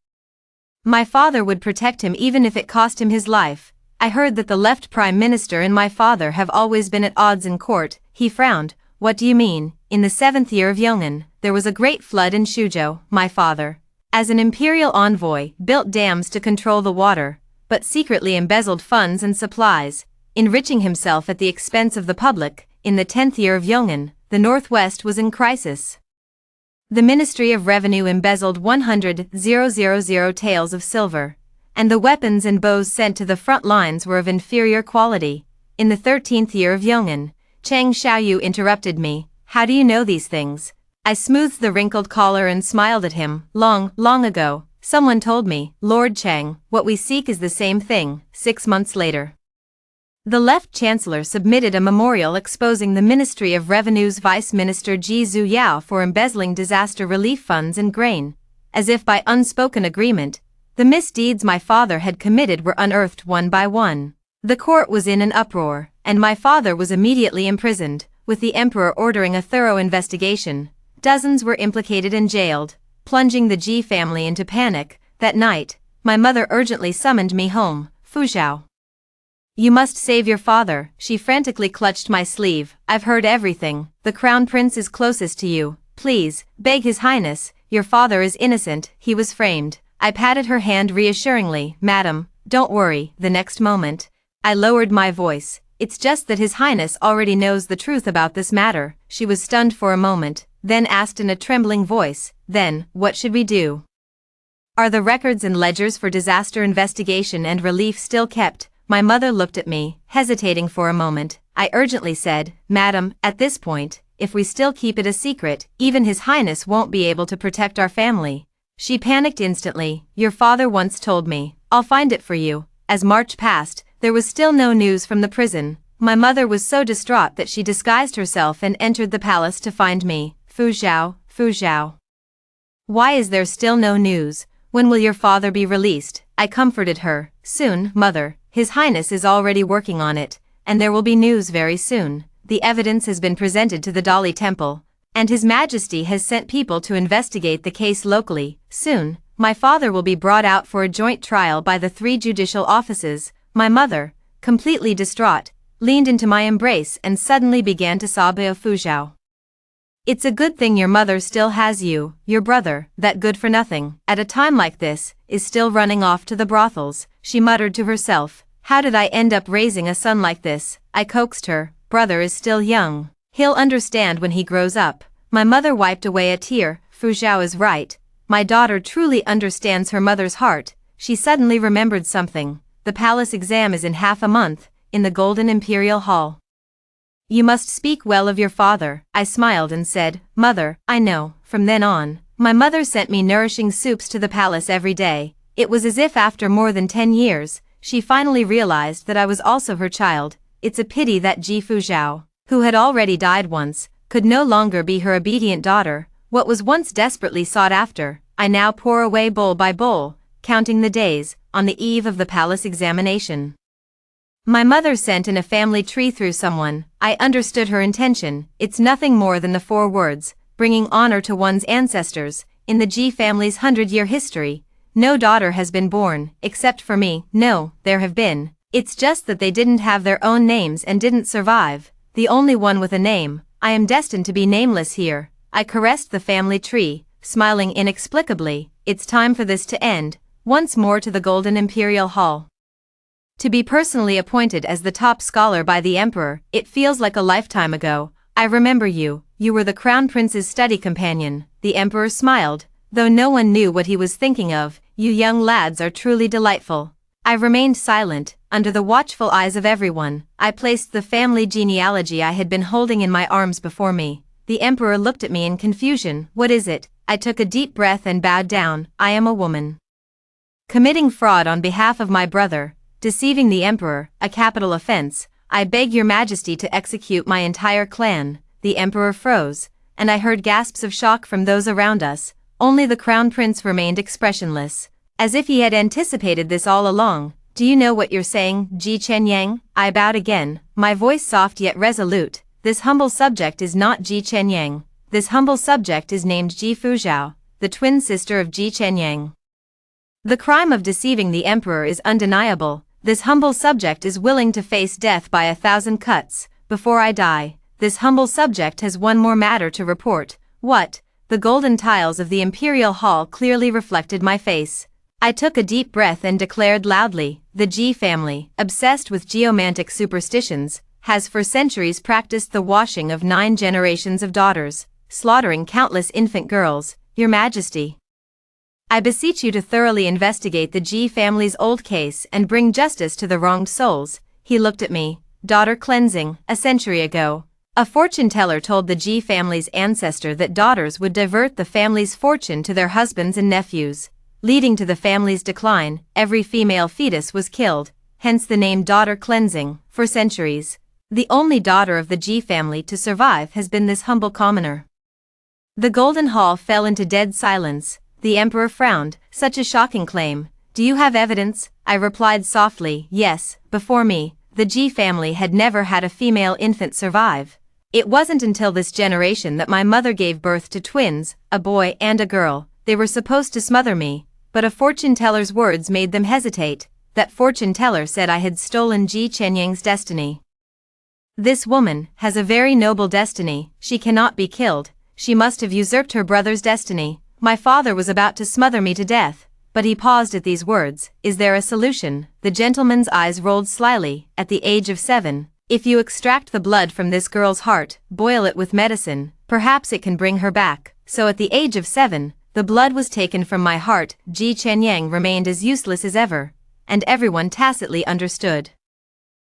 My father would protect him even if it cost him his life. I heard that the left prime minister and my father have always been at odds in court. He frowned. What do you mean? In the 7th year of Yong'an, there was a great flood in Shuzhou. My father, as an imperial envoy, built dams to control the water, but secretly embezzled funds and supplies, enriching himself at the expense of the public. In the 10th year of Yong'an, the Northwest was in crisis. The Ministry of Revenue embezzled 100,000 taels of silver, and the weapons and bows sent to the front lines were of inferior quality. In the 13th year of Yong'an, Cheng Xiaoyu interrupted me. How do you know these things? I smoothed the wrinkled collar and smiled at him. Long ago, someone told me, Lord Cheng, what we seek is the same thing. 6 months later, the left chancellor submitted a memorial exposing the Ministry of Revenue's Vice Minister Ji Zuyao for embezzling disaster relief funds and grain. As if by unspoken agreement, the misdeeds my father had committed were unearthed one by one. The court was in an uproar, and my father was immediately imprisoned, with the emperor ordering a thorough investigation. Dozens were implicated and jailed, plunging the Ji family into panic. That night, my mother urgently summoned me home. Fuzhou, you must save your father. She frantically clutched my sleeve. I've heard everything. The crown prince is closest to you. Please, beg his highness, your father is innocent. He was framed. I patted her hand reassuringly. Madam, don't worry. The next moment, I lowered my voice. It's just that his highness already knows the truth about this matter. She was stunned for a moment, then asked in a trembling voice, then, what should we do? Are the records and ledgers for disaster investigation and relief still kept? My mother looked at me, hesitating for a moment. I urgently said, Madam, at this point, if we still keep it a secret, even his highness won't be able to protect our family. She panicked instantly. Your father once told me. I'll find it for you. As March passed, there was still no news from the prison. My mother was so distraught that she disguised herself and entered the palace to find me. Fuzhou. Why is there still no news? When will your father be released? I comforted her. Soon, mother. His highness is already working on it, and there will be news very soon. The evidence has been presented to the Dali Temple, and His Majesty has sent people to investigate the case locally. Soon, my father will be brought out for a joint trial by the 3 judicial offices. My mother, completely distraught, leaned into my embrace and suddenly began to sob. Fuzhou, it's a good thing your mother still has you. Your brother, that good-for-nothing, at a time like this, is still running off to the brothels. She muttered to herself. How did I end up raising a son like this? I coaxed her. Brother is still young. He'll understand when he grows up. My mother wiped away a tear. Fuzhou is right. My daughter truly understands her mother's heart. She suddenly remembered something. The palace exam is in half a month, in the Golden Imperial Hall. You must speak well of your father. I smiled and said, Mother, I know. From then on, my mother sent me nourishing soups to the palace every day. It was as if after more than 10 years, she finally realized that I was also her child. it's a pity that Ji Fuzhou, who had already died once, could no longer be her obedient daughter. What was once desperately sought after, I now pour away bowl by bowl, counting the days, on the eve of the palace examination. My mother sent in a family tree through someone. I understood her intention. It's nothing more than the 4 words, bringing honor to one's ancestors. In the Ji family's 100-year history, no daughter has been born, except for me. No, there have been. It's just that they didn't have their own names and didn't survive. The only one with a name. I am destined to be nameless here. I caressed the family tree, smiling inexplicably. It's time for this to end. Once more to the Golden Imperial Hall. To be personally appointed as the top scholar by the Emperor, it feels like a lifetime ago. I remember you. You were the Crown Prince's study companion. The Emperor smiled, though no one knew what he was thinking of. You young lads are truly delightful. I remained silent, under the watchful eyes of everyone. I placed the family genealogy I had been holding in my arms before me. The Emperor looked at me in confusion. What is it? I took a deep breath and bowed down. I am a woman. Committing fraud on behalf of my brother, deceiving the Emperor, a capital offense. I beg your majesty to execute my entire clan. The Emperor froze, and I heard gasps of shock from those around us. Only the Crown Prince remained expressionless, as if he had anticipated this all along. Do you know what you're saying, Ji Chenyang? I bowed again, my voice soft yet resolute. This humble subject is not Ji Chenyang. This humble subject is named Ji Fuzhou, the twin sister of Ji Chenyang. The crime of deceiving the Emperor is undeniable. This humble subject is willing to face death by 1,000 cuts. Before I die, this humble subject has one more matter to report. What? The golden tiles of the Imperial Hall clearly reflected my face. I took a deep breath and declared loudly, the Ji family, obsessed with geomantic superstitions, has for centuries practiced the washing of 9 generations of daughters, slaughtering countless infant girls. Your Majesty, I beseech you to thoroughly investigate the Ji family's old case and bring justice to the wronged souls. He looked at me. Daughter cleansing. A century ago, a fortune teller told the Ji family's ancestor that daughters would divert the family's fortune to their husbands and nephews, leading to the family's decline. Every female fetus was killed, hence the name daughter cleansing. For centuries, the only daughter of the Ji family to survive has been this humble commoner. The Golden Hall fell into dead silence. The Emperor frowned. Such a shocking claim. Do you have evidence? I replied softly. Yes, before me, the Ji family had never had a female infant survive. It wasn't until this generation that my mother gave birth to twins, a boy and a girl. They were supposed to smother me, but a fortune teller's words made them hesitate. That fortune teller said I had stolen Ji Chenyang's destiny. This woman has a very noble destiny. She cannot be killed. She must have usurped her brother's destiny. My father was about to smother me to death, but he paused at these words. Is there a solution? The gentleman's eyes rolled slyly. At the age of 7, if you extract the blood from this girl's heart, boil it with medicine, perhaps it can bring her back. So at the age of 7, the blood was taken from my heart. Ji Chenyang remained as useless as ever, and everyone tacitly understood.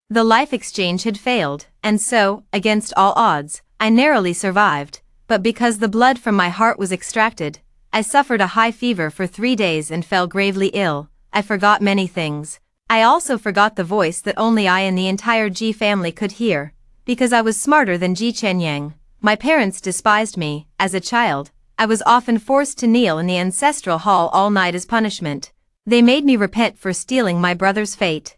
The life exchange had failed, and so, against all odds, I narrowly survived. But because the blood from my heart was extracted, I suffered a high fever for 3 days and fell gravely ill. I forgot many things. I also forgot the voice that only I and the entire Ji family could hear, because I was smarter than Ji Chenyang. My parents despised me. As a child, I was often forced to kneel in the ancestral hall all night as punishment. They made me repent for stealing my brother's fate.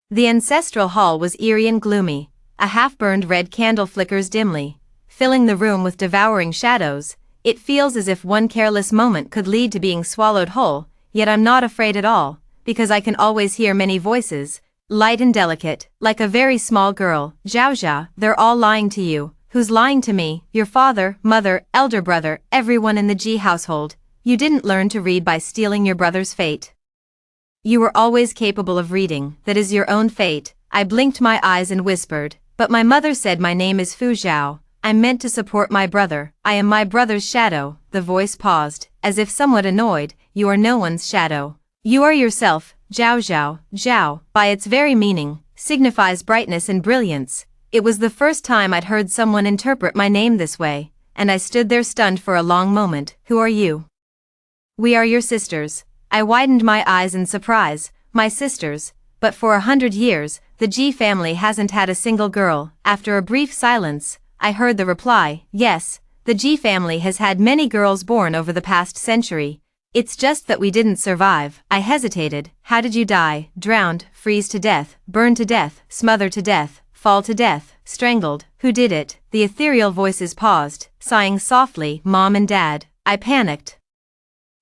The ancestral hall was eerie and gloomy. A half-burned red candle flickers dimly, filling the room with devouring shadows. It feels as if one careless moment could lead to being swallowed whole, yet I'm not afraid at all, because I can always hear many voices, light and delicate, like a very small girl. Xiaoxia, they're all lying to you. Who's lying to me? Your father, mother, elder brother, everyone in the Ji household. You didn't learn to read by stealing your brother's fate. You were always capable of reading. That is your own fate. I blinked my eyes and whispered, but my mother said my name is Fuzhou. I'm meant to support my brother. I am my brother's shadow. The voice paused, as if somewhat annoyed. You are no one's shadow. You are yourself. Zhao. Zhao, by its very meaning, signifies brightness and brilliance. It was the first time I'd heard someone interpret my name this way, and I stood there stunned for a long moment. Who are you? We are your sisters. I widened my eyes in surprise. My sisters, but for 100 years, the Ji family hasn't had a single girl. After a brief silence, I heard the reply, yes, the Ji family has had many girls born over the past century. It's just that we didn't survive. I hesitated. How did you die? Drowned, freeze to death, burn to death, smother to death, fall to death, strangled. Who did it? The ethereal voices paused, sighing softly. Mom and Dad. I panicked.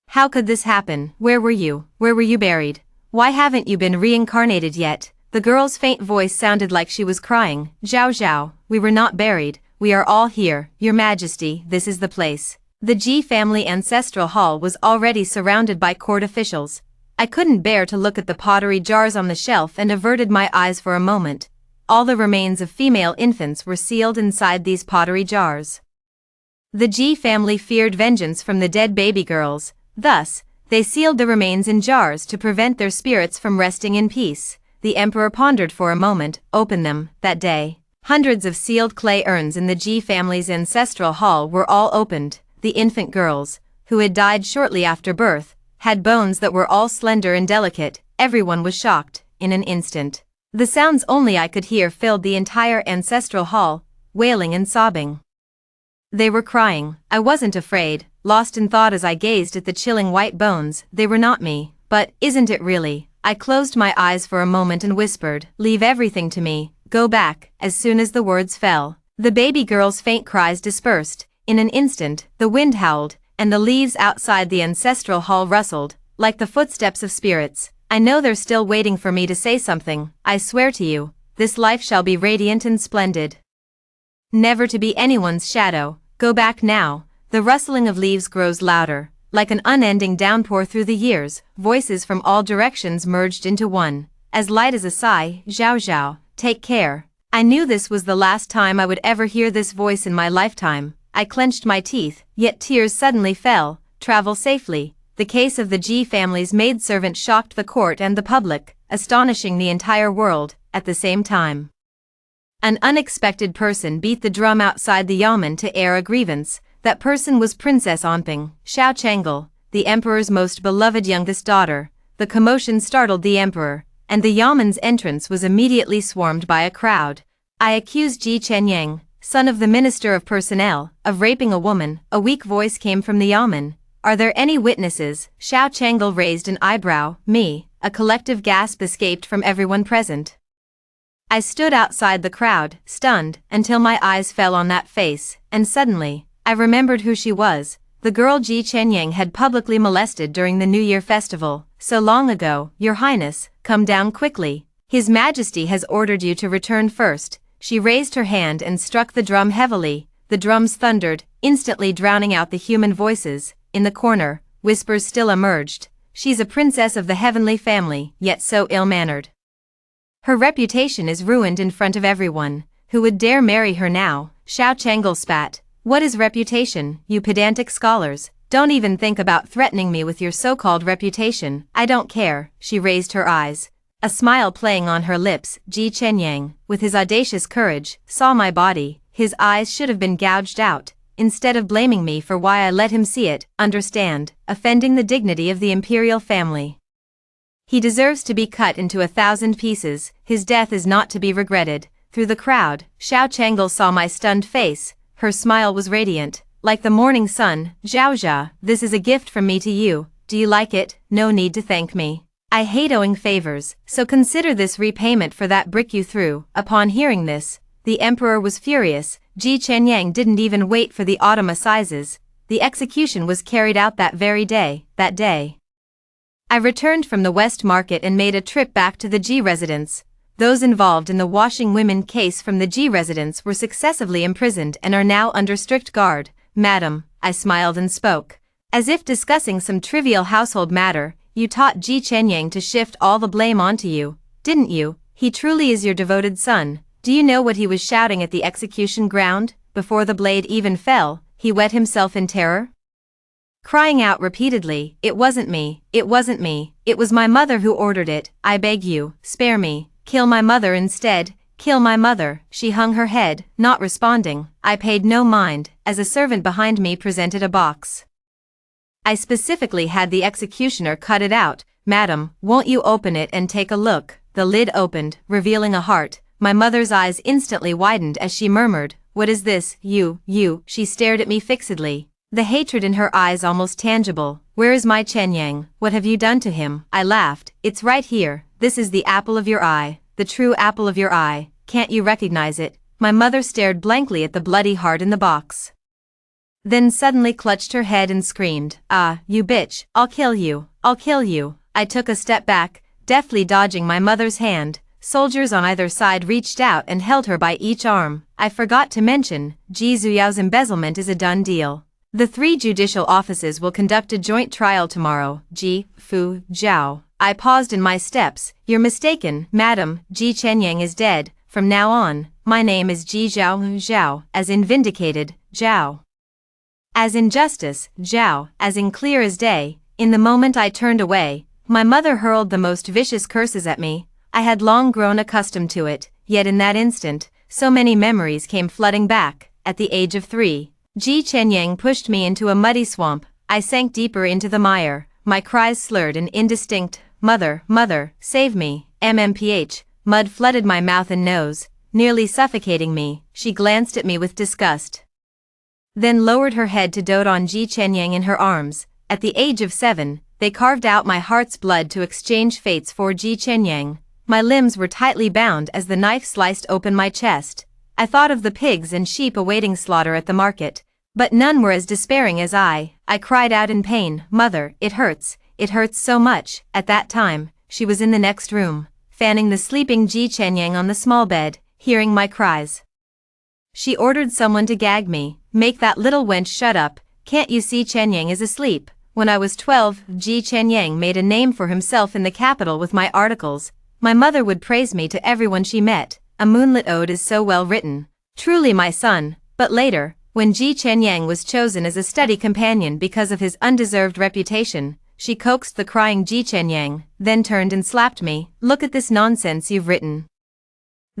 How could this happen? Where were you? Where were you buried? Why haven't you been reincarnated yet? The girl's faint voice sounded like she was crying. Zhao Zhao, we were not buried. We are all here, Your Majesty, this is the place. The Ji family ancestral hall was already surrounded by court officials. I couldn't bear to look at the pottery jars on the shelf and averted my eyes for a moment. All the remains of female infants were sealed inside these pottery jars. The Ji family feared vengeance from the dead baby girls, thus, they sealed the remains in jars to prevent their spirits from resting in peace. The emperor pondered for a moment. Open them. That day, hundreds of sealed clay urns in the Ji family's ancestral hall were all opened. The infant girls, who had died shortly after birth, had bones that were all slender and delicate. Everyone was shocked. In an instant, the sounds only I could hear filled the entire ancestral hall, wailing and sobbing. They were crying. I wasn't afraid, lost in thought as I gazed at the chilling white bones. They were not me. But, isn't it really? I closed my eyes for a moment and whispered, leave everything to me, go back. As soon as the words fell, the baby girl's faint cries dispersed. In an instant, the wind howled, and the leaves outside the ancestral hall rustled, like the footsteps of spirits. I know they're still waiting for me to say something. I swear to you, this life shall be radiant and splendid. Never to be anyone's shadow. Go back now. The rustling of leaves grows louder, like an unending downpour through the years. Voices from all directions merged into one, as light as a sigh. Zhao Zhao, take care. I knew this was the last time I would ever hear this voice in my lifetime. I clenched my teeth, yet tears suddenly fell. Travel safely. The case of the Ji family's maidservant shocked the court and the public, astonishing the entire world, at the same time. An unexpected person beat the drum outside the yamen to air a grievance. That person was Princess Onping, Xiao Chang'e, the emperor's most beloved youngest daughter. The commotion startled the emperor, and the yamen's entrance was immediately swarmed by a crowd. I accused Ji Chenyang, son of the Minister of Personnel, of raping a woman. A weak voice came from the yamen. Are there any witnesses? Xiao Chang'e raised an eyebrow. Me. A collective gasp escaped from everyone present. I stood outside the crowd, stunned, until my eyes fell on that face, and suddenly, I remembered who she was. The girl Ji Chenyang had publicly molested during the New Year festival. So long ago. Your Highness, come down quickly. His Majesty has ordered you to return first. She raised her hand and struck the drum heavily. The drums thundered, instantly drowning out the human voices. In the corner, whispers still emerged. She's a princess of the heavenly family, yet so ill-mannered. Her reputation is ruined in front of everyone. Who would dare marry her now? Xiao Chang'e spat. What is reputation, you pedantic scholars? Don't even think about threatening me with your so-called reputation. I don't care. She raised her eyes, a smile playing on her lips. Ji Chenyang, with his audacious courage, saw my body. His eyes should have been gouged out, instead of blaming me for why I let him see it. Understand, offending the dignity of the Imperial family. He deserves to be cut into 1,000 pieces. His death is not to be regretted. Through the crowd, Xiao Chang'e saw my stunned face. Her smile was radiant, like the morning sun. Zhao Zhao, this is a gift from me to you. Do you like it? No need to thank me. I hate owing favors, so consider this repayment for that brick you threw. Upon hearing this, the emperor was furious. Ji Chenyang didn't even wait for the autumn assizes. The execution was carried out that very day. That day, I returned from the West Market and made a trip back to the Ji residence. Those involved in the washing women case from the Ji residence were successively imprisoned and are now under strict guard. Madam, I smiled and spoke, as if discussing some trivial household matter. You taught Ji Chenyang to shift all the blame onto you, didn't you? He truly is your devoted son. Do you know what he was shouting at the execution ground? Before the blade even fell, he wet himself in terror, crying out repeatedly, it wasn't me, it wasn't me, it was my mother who ordered it. I beg you, spare me, kill my mother instead, kill my mother. She hung her head, not responding. I paid no mind, as a servant behind me presented a box. I specifically had the executioner cut it out. Madam, won't you open it and take a look? the lid opened, revealing a heart. My mother's eyes instantly widened as she murmured, "What is this, you?" She stared at me fixedly, the hatred in her eyes almost tangible. "Where is my Xianxia? What have you done to him?" I laughed. "It's right here. This is the apple of your eye, the true apple of your eye. Can't you recognize it?" My mother stared blankly at the bloody heart in the box. Then suddenly clutched her head and screamed, "Ah, you bitch, I'll kill you, I'll kill you." I took a step back, deftly dodging my mother's hand. Soldiers on either side reached out and held her by each arm. I forgot to mention, Ji Zuyao's embezzlement is a done deal. The 3 judicial offices will conduct a joint trial tomorrow. Ji, Fu, Zhao. I paused in my steps. "You're mistaken, madam. Ji Qianyang is dead. From now on, my name is Ji Zhao, as in vindicated, Zhao. As in justice, Zhao, as in clear as day." In the moment I turned away, my mother hurled the most vicious curses at me. I had long grown accustomed to it, yet in that instant, so many memories came flooding back. At the age of 3, Ji Qianyang pushed me into a muddy swamp. I sank deeper into the mire, my cries slurred and indistinct. "Mother, mother, save me." MMPH, mud flooded my mouth and nose, nearly suffocating me. She glanced at me with disgust, then lowered her head to dote on Ji Qianyang in her arms. At the age of 7, they carved out my heart's blood to exchange fates for Ji Qianyang. My limbs were tightly bound as the knife sliced open my chest. I thought of the pigs and sheep awaiting slaughter at the market, but none were as despairing as I. I cried out in pain, "Mother, it hurts so much." At that time, she was in the next room, fanning the sleeping Ji Qianyang on the small bed. Hearing my cries, she ordered someone to gag me. "Make that little wench shut up. Can't you see Qianyang is asleep?" When I was 12, Ji Qianyang made a name for himself in the capital with my articles. My mother would praise me to everyone she met. "A moonlit ode is so well written. Truly my son." But later, when Ji Qianyang was chosen as a study companion because of his undeserved reputation, she coaxed the crying Ji Qianyang, then turned and slapped me. "Look at this nonsense you've written.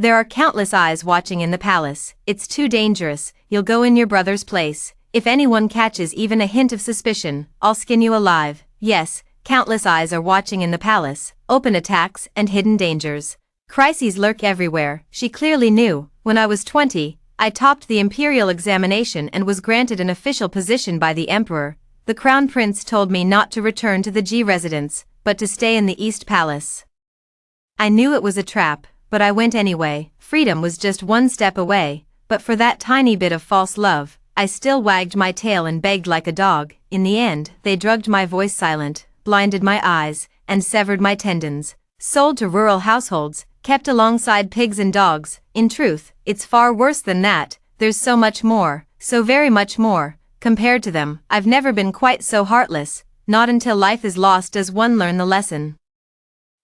There are countless eyes watching in the palace. It's too dangerous. You'll go in your brother's place. If anyone catches even a hint of suspicion, I'll skin you alive." Yes, countless eyes are watching in the palace. Open attacks and hidden dangers. Crises lurk everywhere. She clearly knew. When I was 20, I topped the Imperial examination and was granted an official position by the Emperor. The Crown Prince told me not to return to the Ji residence, but to stay in the East Palace. I knew it was a trap, but I went anyway. Freedom was just one step away, but for that tiny bit of false love, I still wagged my tail and begged like a dog. In the end, they drugged my voice silent, blinded my eyes, and severed my tendons. Sold to rural households, kept alongside pigs and dogs. In truth, it's far worse than that. There's so much more, so very much more. Compared to them, I've never been quite so heartless. Not until life is lost does one learn the lesson.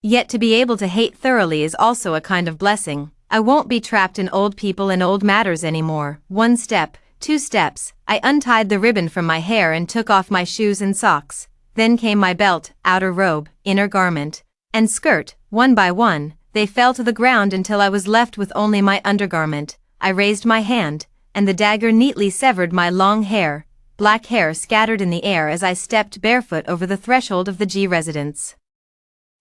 Yet to be able to hate thoroughly is also a kind of blessing. I won't be trapped in old people and old matters anymore. 1 step, 2 steps. I untied the ribbon from my hair and took off my shoes and socks. Then came my belt, outer robe, inner garment, and skirt. One by one, they fell to the ground until I was left with only my undergarment. I raised my hand, and the dagger neatly severed my long hair. Black hair scattered in the air as I stepped barefoot over the threshold of the Ji residence.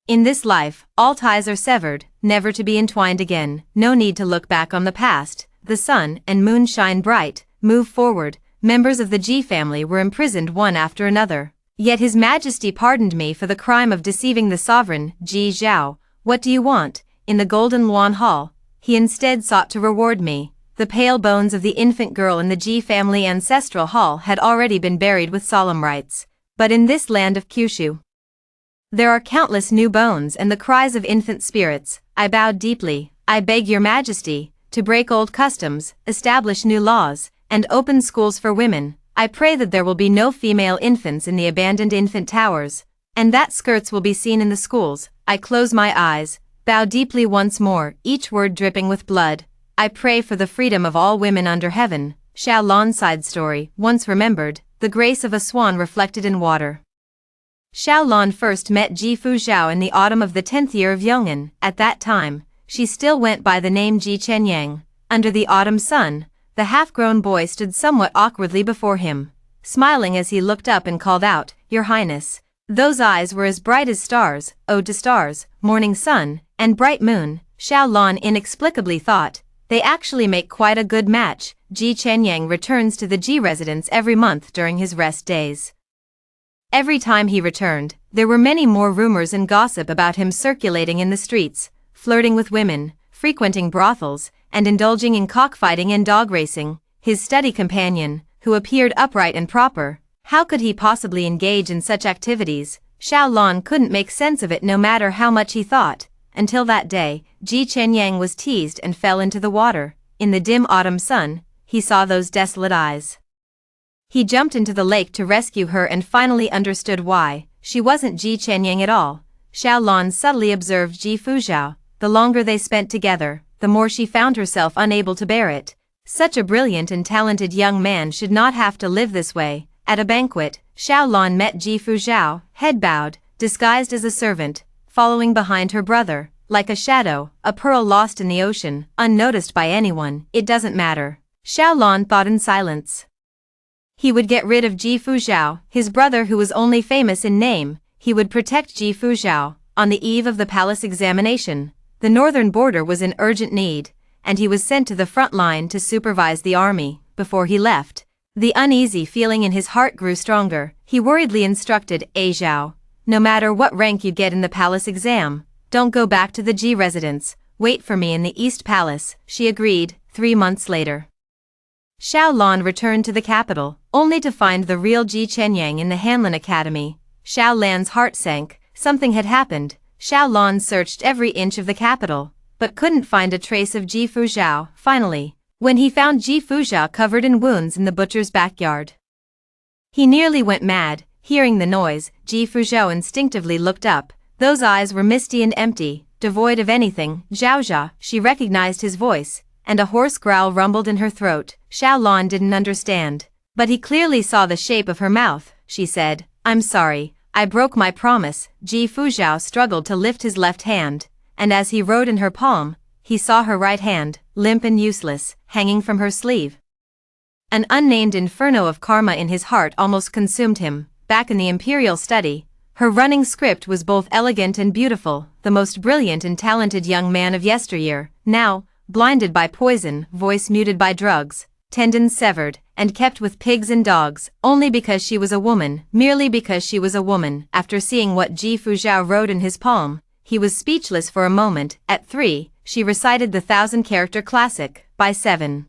In this life, all ties are severed, never to be entwined again. No need to look back on the past. The sun and moon shine bright. Move forward. Members of the Ji family were imprisoned one after another. Yet His Majesty pardoned me for the crime of deceiving the sovereign, Ji Zhao. "What do you want?" In the Golden Luan Hall, he instead sought to reward me. The pale bones of the infant girl in the Ji family ancestral hall had already been buried with solemn rites. But in this land of Kyushu, there are countless new bones and the cries of infant spirits. I bowed deeply. "I beg your majesty to break old customs, establish new laws, and open schools for women. I pray that there will be no female infants in the abandoned infant towers, and that skirts will be seen in the schools." I close my eyes, bow deeply once more, each word dripping with blood. "I pray for the freedom of all women under heaven." Xiaolon side story, once remembered, the grace of a swan reflected in water. Xiaolon first met Ji Fuzhao in the autumn of the 10th year of Yong'an. At that time, she still went by the name Ji Qianyang. Under the autumn sun, the half-grown boy stood somewhat awkwardly before him, smiling as he looked up and called out, "Your Highness." Those eyes were as bright as stars, ode to stars, morning sun, and bright moon, Xiaolon inexplicably thought, they actually make quite a good match. Ji Chenyang returns to the Ji residence every month during his rest days. Every time he returned, there were many more rumors and gossip about him circulating in the streets, flirting with women, frequenting brothels, and indulging in cockfighting and dog racing. His study companion, who appeared upright and proper, how could he possibly engage in such activities? Xiaolon couldn't make sense of it no matter how much he thought. Until that day, Ji Chenyang was teased and fell into the water. In the dim autumn sun, he saw those desolate eyes. He jumped into the lake to rescue her and finally understood why. She wasn't Ji Chenyang at all. Xiaolon subtly observed Ji Fuzhao. The longer they spent together, the more she found herself unable to bear it. Such a brilliant and talented young man should not have to live this way. At a banquet, Xiaolon met Ji Fuzhao, head bowed, disguised as a servant, following behind her brother, like a shadow, a pearl lost in the ocean, unnoticed by anyone. It doesn't matter. Xiaolon thought in silence. He would get rid of Ji Fuzhao, his brother who was only famous in name. He would protect Ji Fuzhao. On the eve of the palace examination, the northern border was in urgent need, and he was sent to the front line to supervise the army. Before he left, the uneasy feeling in his heart grew stronger. He worriedly instructed Zhao, no matter what rank you get in the palace exam, don't go back to the Ji residence, wait for me in the East Palace. She agreed. 3 months later, Xiaolon returned to the capital, only to find the real Ji Chenyang in the Hanlin Academy. Xiaolan's heart sank. Something had happened. Xiaolon searched every inch of the capital, but couldn't find a trace of Ji Fuzhao. Finally, when he found Ji Fuzhao covered in wounds in the butcher's backyard, he nearly went mad. Hearing the noise, Ji Fuzhao instinctively looked up. Those eyes were misty and empty, devoid of anything. Xiaoxia, she recognized his voice, and a hoarse growl rumbled in her throat. Xiaolon didn't understand, but he clearly saw the shape of her mouth. She said, "I'm sorry, I broke my promise." Ji Fuzhao struggled to lift his left hand, and as he wrote in her palm, he saw her right hand, limp and useless, hanging from her sleeve. An unnamed inferno of karma in his heart almost consumed him. Back in the Imperial study, her running script was both elegant and beautiful, the most brilliant and talented young man of yesteryear. Now, blinded by poison, voice muted by drugs, tendons severed, and kept with pigs and dogs, only because she was a woman, merely because she was a woman. After seeing what Ji Fuzhao wrote in his palm, he was speechless for a moment. At 3, she recited the 1,000-character classic. By 7,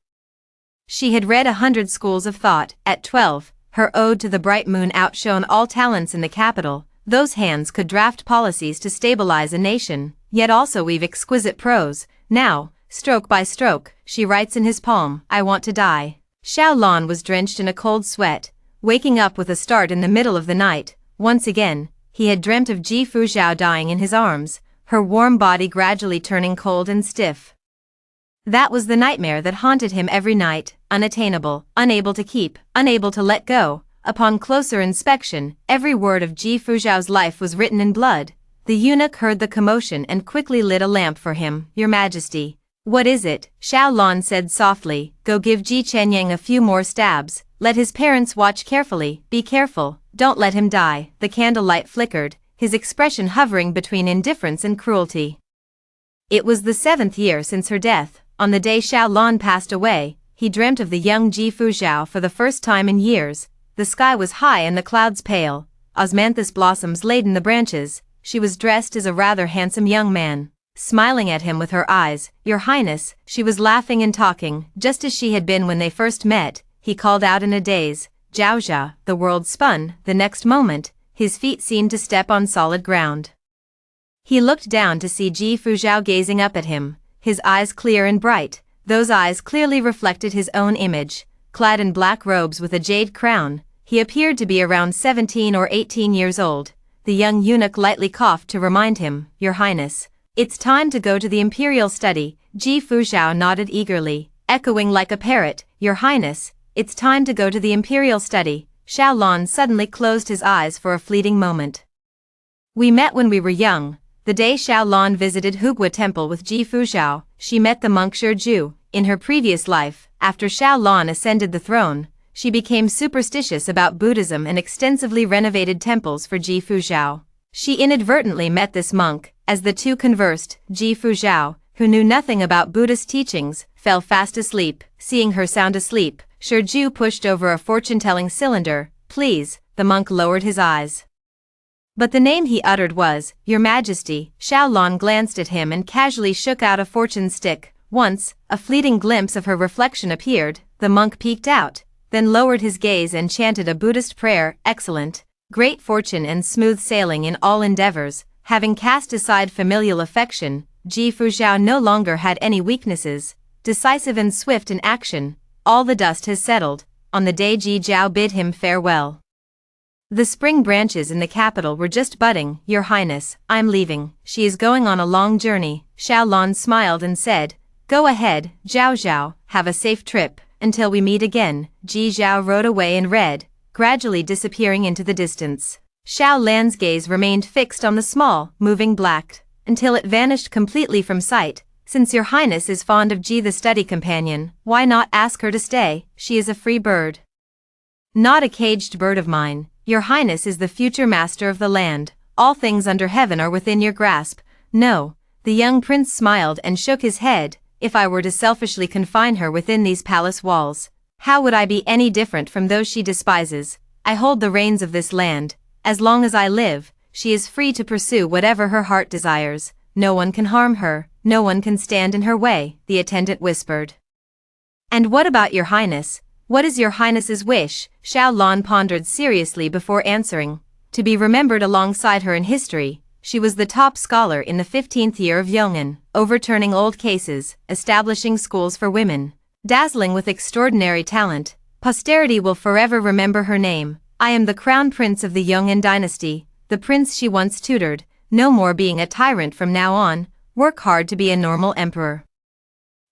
she had read 100 schools of thought. At 12, her ode to the bright moon outshone all talents in the capital. Those hands could draft policies to stabilize a nation, yet also weave exquisite prose. Now, stroke by stroke, she writes in his palm, "I want to die." Xiaolon was drenched in a cold sweat, waking up with a start in the middle of the night. Once again, he had dreamt of Ji Fuzhao dying in his arms, her warm body gradually turning cold and stiff. That was the nightmare that haunted him every night, unattainable, unable to keep, unable to let go. Upon closer inspection, every word of Ji Fuzhao's life was written in blood. The eunuch heard the commotion and quickly lit a lamp for him. "Your Majesty." "What is it?" Xiaolon said softly. "Go give Ji Chenyang a few more stabs. Let his parents watch carefully. Be careful. Don't let him die." The candlelight flickered, his expression hovering between indifference and cruelty. It was the 7th year since her death. On the day Xiaolon passed away, he dreamt of the young Ji Fuzhao for the first time in years. The sky was high and the clouds pale. Osmanthus blossoms laden the branches. She was dressed as a rather handsome young man, smiling at him with her eyes. "Your Highness." She was laughing and talking, just as she had been when they first met. He called out in a daze, "Xiaoxia." The world spun. The next moment, his feet seemed to step on solid ground. He looked down to see Ji Fuzhao gazing up at him, his eyes clear and bright. Those eyes clearly reflected his own image. Clad in black robes with a jade crown, he appeared to be around 17 or 18 years old. The young eunuch lightly coughed to remind him, "Your Highness, it's time to go to the Imperial study." Ji Fuzhao nodded eagerly, echoing like a parrot, "Your Highness, it's time to go to the Imperial study." Xiaolon suddenly closed his eyes for a fleeting moment. "We met when we were young." The day Xiaolon visited Hugua Temple with Ji Fuzhao, she met the monk Zhu. In her previous life, after Xiaolon ascended the throne, she became superstitious about Buddhism and extensively renovated temples for Ji Fuzhao. She inadvertently met this monk. As the two conversed, Ji Fuzhao, who knew nothing about Buddhist teachings, fell fast asleep. Seeing her sound asleep, Shiju pushed over a fortune-telling cylinder. "Please," the monk lowered his eyes. But the name he uttered was, "Your Majesty." Xiaolon glanced at him and casually shook out a fortune stick. Once, a fleeting glimpse of her reflection appeared. The monk peeked out, then lowered his gaze and chanted a Buddhist prayer. "Excellent. Great fortune and smooth sailing in all endeavors." Having cast aside familial affection, Ji Fuzhao no longer had any weaknesses. Decisive and swift in action, all the dust has settled. On the day Ji Zhao bid him farewell, the spring branches in the capital were just budding. "Your Highness, I'm leaving." "She is going on a long journey." Xiaolon smiled and said, "Go ahead, Zhao Zhao, have a safe trip, until we meet again." Ji Zhao rode away in red, gradually disappearing into the distance. Xiaolan's gaze remained fixed on the small, moving black, until it vanished completely from sight. "Since your Highness is fond of Ji the study companion, why not ask her to stay? She is a free bird, not a caged bird of mine. Your Highness is the future master of the land. All things under heaven are within your grasp." "No." The young prince smiled and shook his head. "If I were to selfishly confine her within these palace walls, how would I be any different from those she despises? I hold the reins of this land. As long as I live, she is free to pursue whatever her heart desires. No one can harm her, no one can stand in her way," the attendant whispered. "And what about your Highness? What is your Highness's wish?" Xiaolon pondered seriously before answering. To be remembered alongside her in history, she was the top scholar in the 15th year of Yong'an, overturning old cases, establishing schools for women, dazzling with extraordinary talent. Posterity will forever remember her name. "I am the crown prince of the Yong'an dynasty, the prince she once tutored. No more being a tyrant from now on. Work hard to be a normal emperor.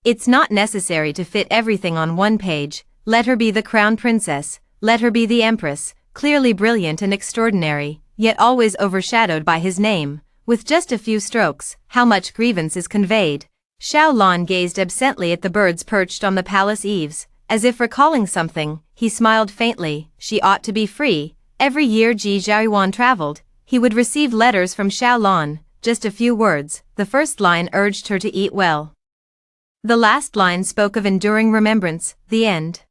It's not necessary to fit everything on one page. Let her be the crown princess, let her be the empress, clearly brilliant and extraordinary, yet always overshadowed by his name. With just a few strokes, how much grievance is conveyed." Xiaolon gazed absently at the birds perched on the palace eaves. As if recalling something, he smiled faintly. She ought to be free. Every year Ji Zhaoyuan traveled, he would receive letters from Xiaolon, just a few words. The first line urged her to eat well. The last line spoke of enduring remembrance. The end.